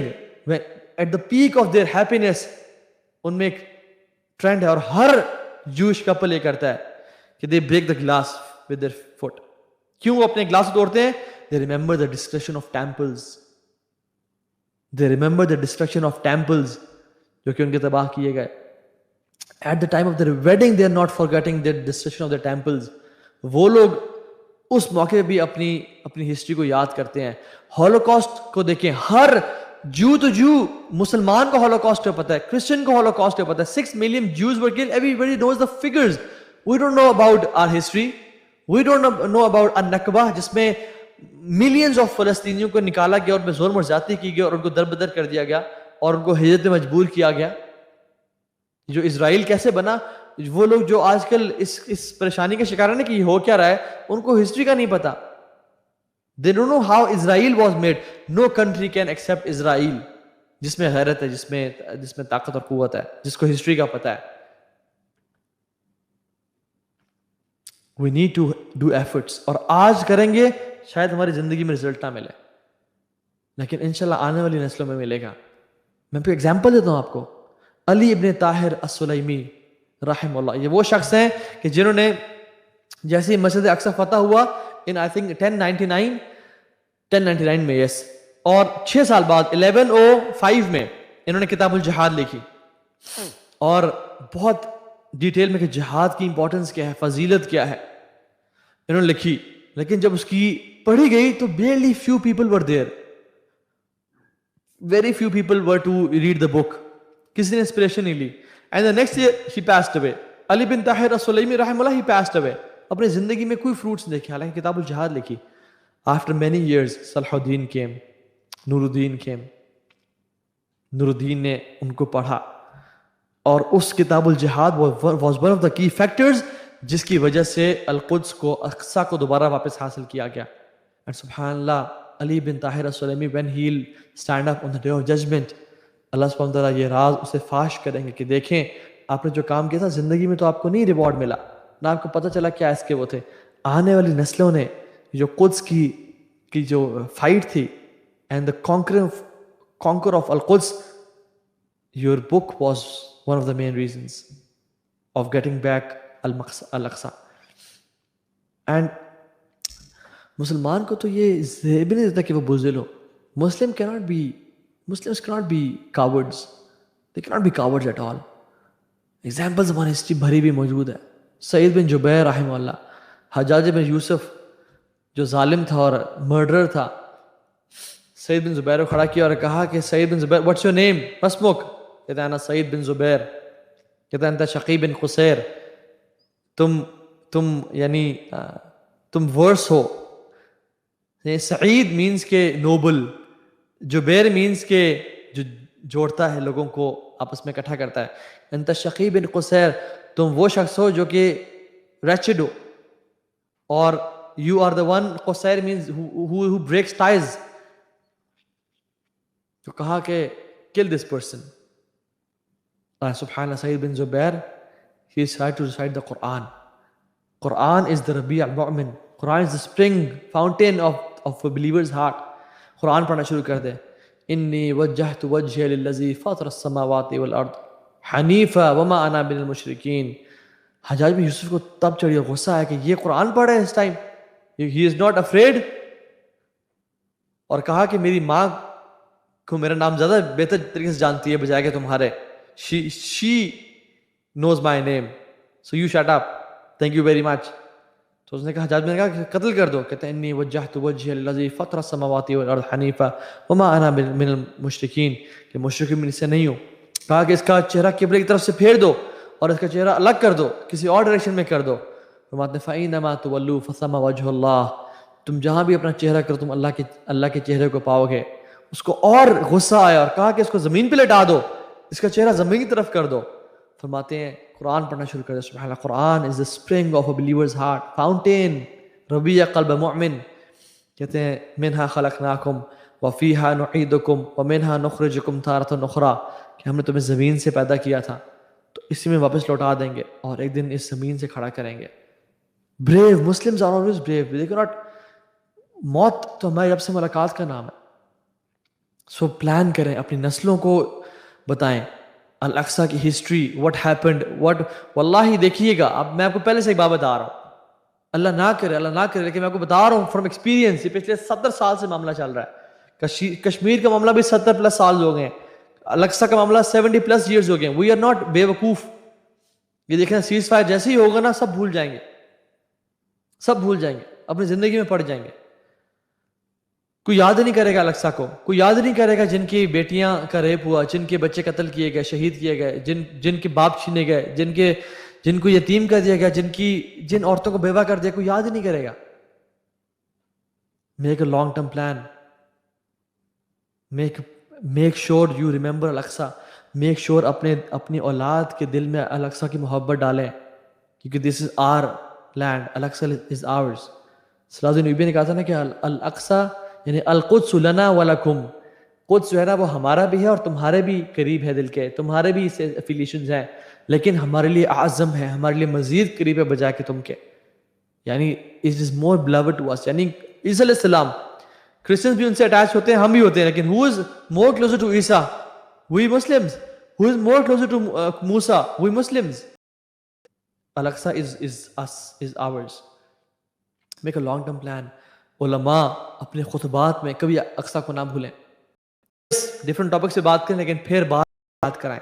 at the peak of their happiness, ان میں ایک trend ہے اور ہر جوش کپل یہ کرتا ہے کہ they break the glass with their foot. کیوں وہ اپنے گلاس توڑتے ہیں؟ they remember the destruction of temples. They remember the destruction of temples جو کہ ان کے تباہ کیے گئے. At the time of their wedding they are not forgetting the destruction of their temples. وہ لوگ اس موقع پہ بھی اپنی ہسٹری کو یاد کرتے ہیں. ہولوکاسٹ کو دیکھیں, ہر جو مسلمان کو ہولوکاسٹ کا پتہ ہے, کرسچن کو ہولوکاسٹ کا پتہ ہے. 6 million Jews were killed. Everybody knows the figures. We don't know about our history. We don't know about النکبہ جس میں ملینز آف فلسطینیوں کو نکالا گیا اور ان پہ ظلم اور زیادتی کی گئی اور ان کو دربدر کر دیا گیا اور ان کو ہجرت میں مجبور کیا گیا. جو اسرائیل کیسے بنا, وہ لوگ جو آج کل اس پریشانی کے شکار ہیں کہ یہ ہو کیا رہا ہے, ان کو ہسٹری کا نہیں پتا. They don't know how Israel was made. No country can accept Israel جس میں غیرت ہے, جس میں طاقت اور قوت ہے, جس کو ہسٹری کا پتا ہے. We need to do efforts. اور آج کریں گے شاید ہماری زندگی میں رزلٹ نہ ملے, لیکن انشاءاللہ آنے والی نسلوں میں ملے گا. میں پہ ایگزامپل دیتا ہوں آپ کو. علی ابن طاہر السلیمی رحم اللہ, یہ وہ شخص ہیں کہ جنہوں نے جیسے مسجد اقصی فتح ہوا in I think 1099 میں, یس, اور 6 سال بعد 1105 میں انہوں نے کتاب الجہاد لکھی اور بہت ڈیٹیل میں کہ جہاد کی امپورٹنس کیا ہے, فضیلت کیا ہے, انہوں نے لکھی. لیکن جب اس کی پڑھی گئی تو barely few people were there. Very few people were to read the book. کسی نے انسپریشن نہیں لی. And the next year he passed away. علی بن طاہر السلیمی رحم اللہ, he passed away. اپنے زندگی میں کوئی فروٹس نہیں دیکھے, حالانکہ کتاب الجہاد لکھی. After many years صلاح الدین came, نور الدین came. نور الدین نے ان کو پڑھا اور اس کتاب الجہاد was one of the key factors جس کی وجہ سے القدس کو, اقصی کو دوبارہ واپس حاصل کیا گیا. And سبحان اللہ, علی بن Tahir السلیمی when he'll stand up on the day of judgment, اللہ سبحانہ وتعالیٰ یہ راز اسے فاش کریں گے کہ دیکھیں آپ نے جو کام کیا تھا زندگی میں تو آپ کو نہیں ریوارڈ ملا, نہ آپ کو پتہ چلا کیا اس کے وہ تھے. آنے والی نسلوں نے جو قدس کی جو فائٹ تھی and the conquer of القدس, your book was one of the main reasons of getting back al-Aqsa. And مسلمان کو تو یہ زیب نہیں دیتا کہ وہ بزدل ہو. Muslims cannot be cowards. They cannot be cowards at all. Examples ہماری ہسٹری بھری بھی موجود ہے. سعید بن جبیر رحمہ اللہ, حجاج بن یوسف جو ظالم تھا اور مرڈرر تھا, سعید بن زبیر کو کھڑا کیا اور کہا کہ سعید بن زبیر, what's your name, اسمک؟ کہتا ہے انا سعید بن زبیر. کہتا ہے انت شقی بن قصیر, تم ورس ہو. سعید مینس کہ نوبل, جبیر مینس کہ جو جوڑتا ہے لوگوں کو آپس میں اکٹھا کرتا ہے. انت شقی بن قصیر, تم وہ شخص ہو جو کہ wretched ہو, اور you are the one, قصیر means who breaks ties. تو کہا کہ kill this person. سبحان اللہ, سعید بن زبیر, he is tried to recite the Quran. Quran is the Rabia al-Mu'min. Quran is the spring fountain of a believer's heart. قرآن پڑھنا شروع کر دے. انی وجہت وجہی للذی فاطر السماوات والارض حنیفا وما انا من المشرکین. حجاج بن یوسف کو تب چڑھی اور غصہ ہے کہ یہ قرآن پڑھ رہے ہیں اس time, he is not afraid. اور کہا کہ میری ماں کو میرا نام زیادہ بہتر طریقے سے جانتی ہے بجائے کہ تمہارے. she knows my name, so you shut up, thank you very much. تو اس نے کہا، حجاج نے کہا کہ قتل کر دو. کہتے ہیں انی وجہت وجہی للذی فطر السماوات والارض حنیفا وما انا من المشرکین، کہ مشرک میں سے نہیں ہوں. کہا کہ اس کا چہرہ قبلے کی طرف سے پھیر دو اور اس کا چہرہ الگ کر دو، کسی اور ڈائریکشن میں کر دو. فرماتے ہیں فَإِنَّمَا تُوَلُّوا فَثَمَّ وَجْهُ اللَّهِ، تم جہاں بھی اپنا چہرہ کرو تم اللہ کے چہرے کو پاؤ گے. اس کو اور غصہ آیا اور کہا کہ اس کو زمین پہ لٹا دو، اس کا چہرہ زمین کی طرف کر دو. فرماتے ہیں قرآن پڑھنا شروع کر دو. سبحان اللہ، قرآن از the spring of a believer's heart, fountain, ربیع قلب مومن. کہتے ہیں منہا خلقناکم وفیہا نعیدکم ومنہا نخرجکم تارۃ اخری، کہ ہم نے تمہیں زمین سے پیدا کیا تھا تو اسی میں واپس لوٹا دیں گے اور ایک دن اس زمین سے کھڑا کریں گے. Brave Muslims are always brave, they can not. موت تو ہماری رب سے ملاقات کا نام ہے. سو پلان کریں، اپنی نسلوں کو بتائیں الاقصی کی ہسٹری، واٹ ہیپنڈ، واٹ. واللہ دیکھیے گا، اب میں آپ کو پہلے سے ایک بات بتا رہا ہوں، اللہ نہ کرے لیکن میں آپ کو بتا رہا ہوں فرام ایکسپیرینس. یہ پچھلے 70 سال سے معاملہ چل رہا ہے. کشمیر کا معاملہ بھی 70+ سال ہو گئے ہیں. الاقصی کا معاملہ 70+ ایئرز ہو گئے ہیں. وی آر ناٹ بے وقوف. یہ دیکھیں سیز فائر جیسے ہی ہوگا نا، سب بھول جائیں گے، سب بھول جائیں گے، اپنی زندگی میں پڑ جائیں گے. کوئی یاد نہیں کرے گا الاقصی کو، کوئی یاد نہیں کرے گا جن کی بیٹیاں کا ریپ ہوا، جن کے بچے قتل کیے گئے، شہید کیے گئے، جن کے باپ چھینے گئے، جن کو یتیم کر دیا گیا، جن عورتوں کو بیوہ کر دیا. کوئی یاد ہی نہیں کرے گا. Make a long term plan. Make sure you remember Al Aqsa. Make sure اپنی اولاد کے دل میں الاقصی کی محبت ڈالیں، کیونکہ دس از are land, Al-Aqsa is hours. صراط النبی نے کہا تھا نا کہ الاقصی یعنی القدس لنا ولکم، قدس جو ہے نا وہ ہمارا بھی ہے اور تمہارے بھی قریب ہے دل کے، تمہارے بھی اسے افیلیشنز ہیں، لیکن ہمارے لیے اعظم ہے، ہمارے لیے مزید قریب ہے بجائے کہ تم کے. یعنی it is more beloved to us. یعنی عیسیٰ علیہ السلام، کرسچنز بھی ان سے اٹیچ ہوتے ہیں، ہم بھی ہوتے ہیں، لیکن who is more closer to Isa? we Muslims. who is more closer to Musa? we Muslims. Al-Aqsa is us, is ours. Make a long term plan. علماء اپنے خطبات میں کبھی اقصی کو نہ بھولیں. ڈفرنٹ ٹاپک سے بات کریں لیکن پھر بات کرائیں.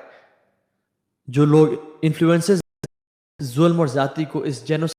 جو لوگ انفلوئنسز ظلم اور زیادتی کو اس جینوسائیڈ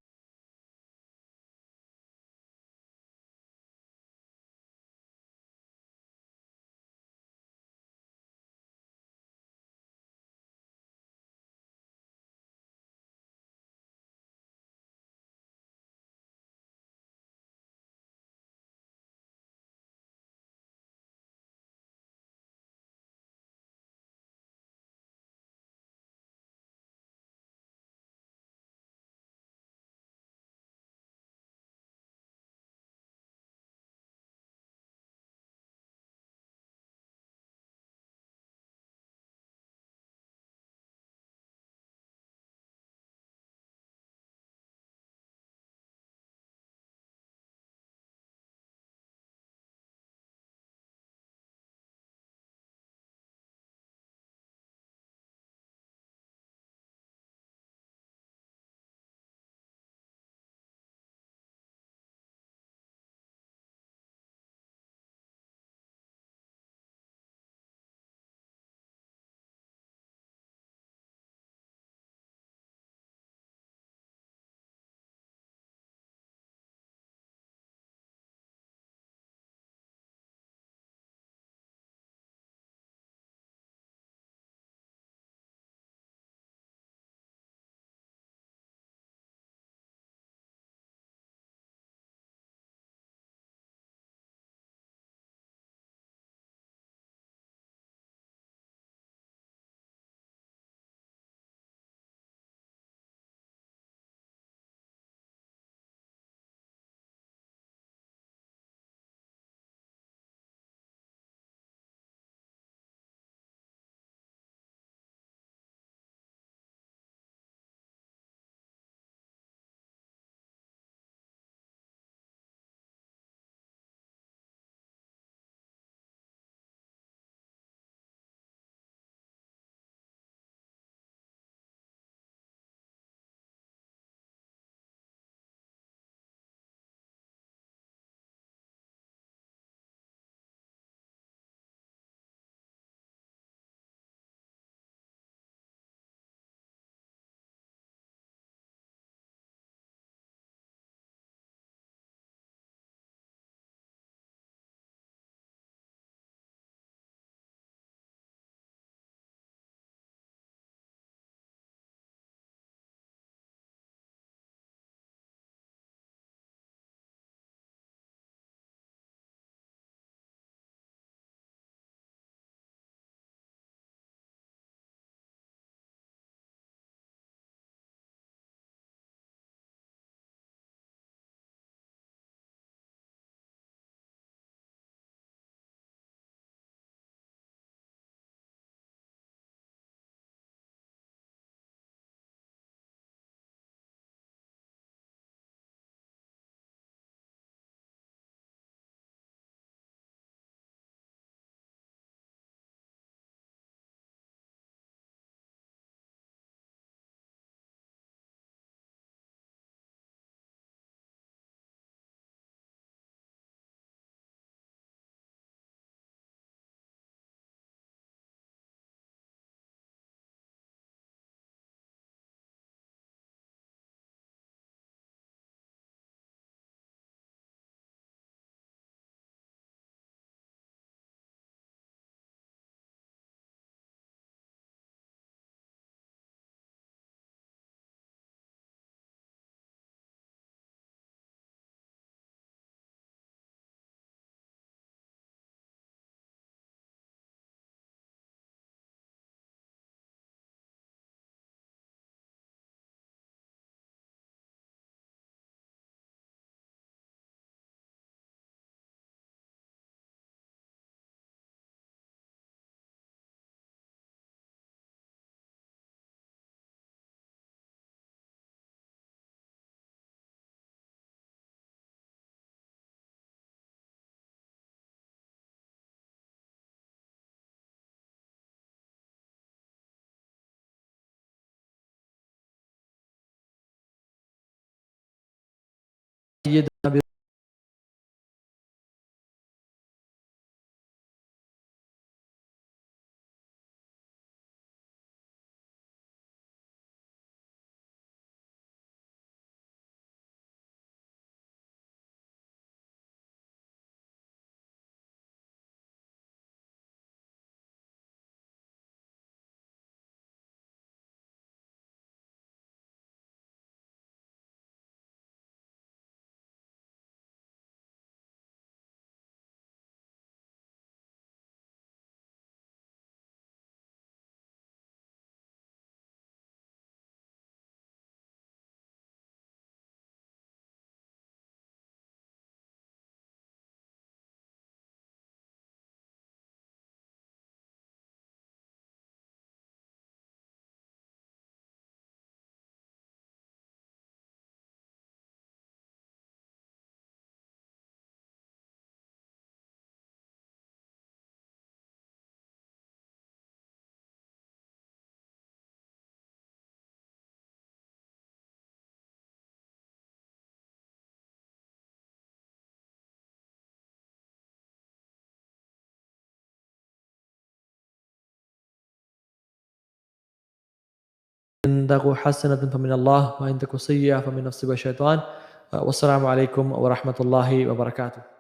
سيدنا إن تك حسنة فمن الله وإن تك سيئة فمن نفسك والشيطان. والسلام عليكم ورحمة الله وبركاته.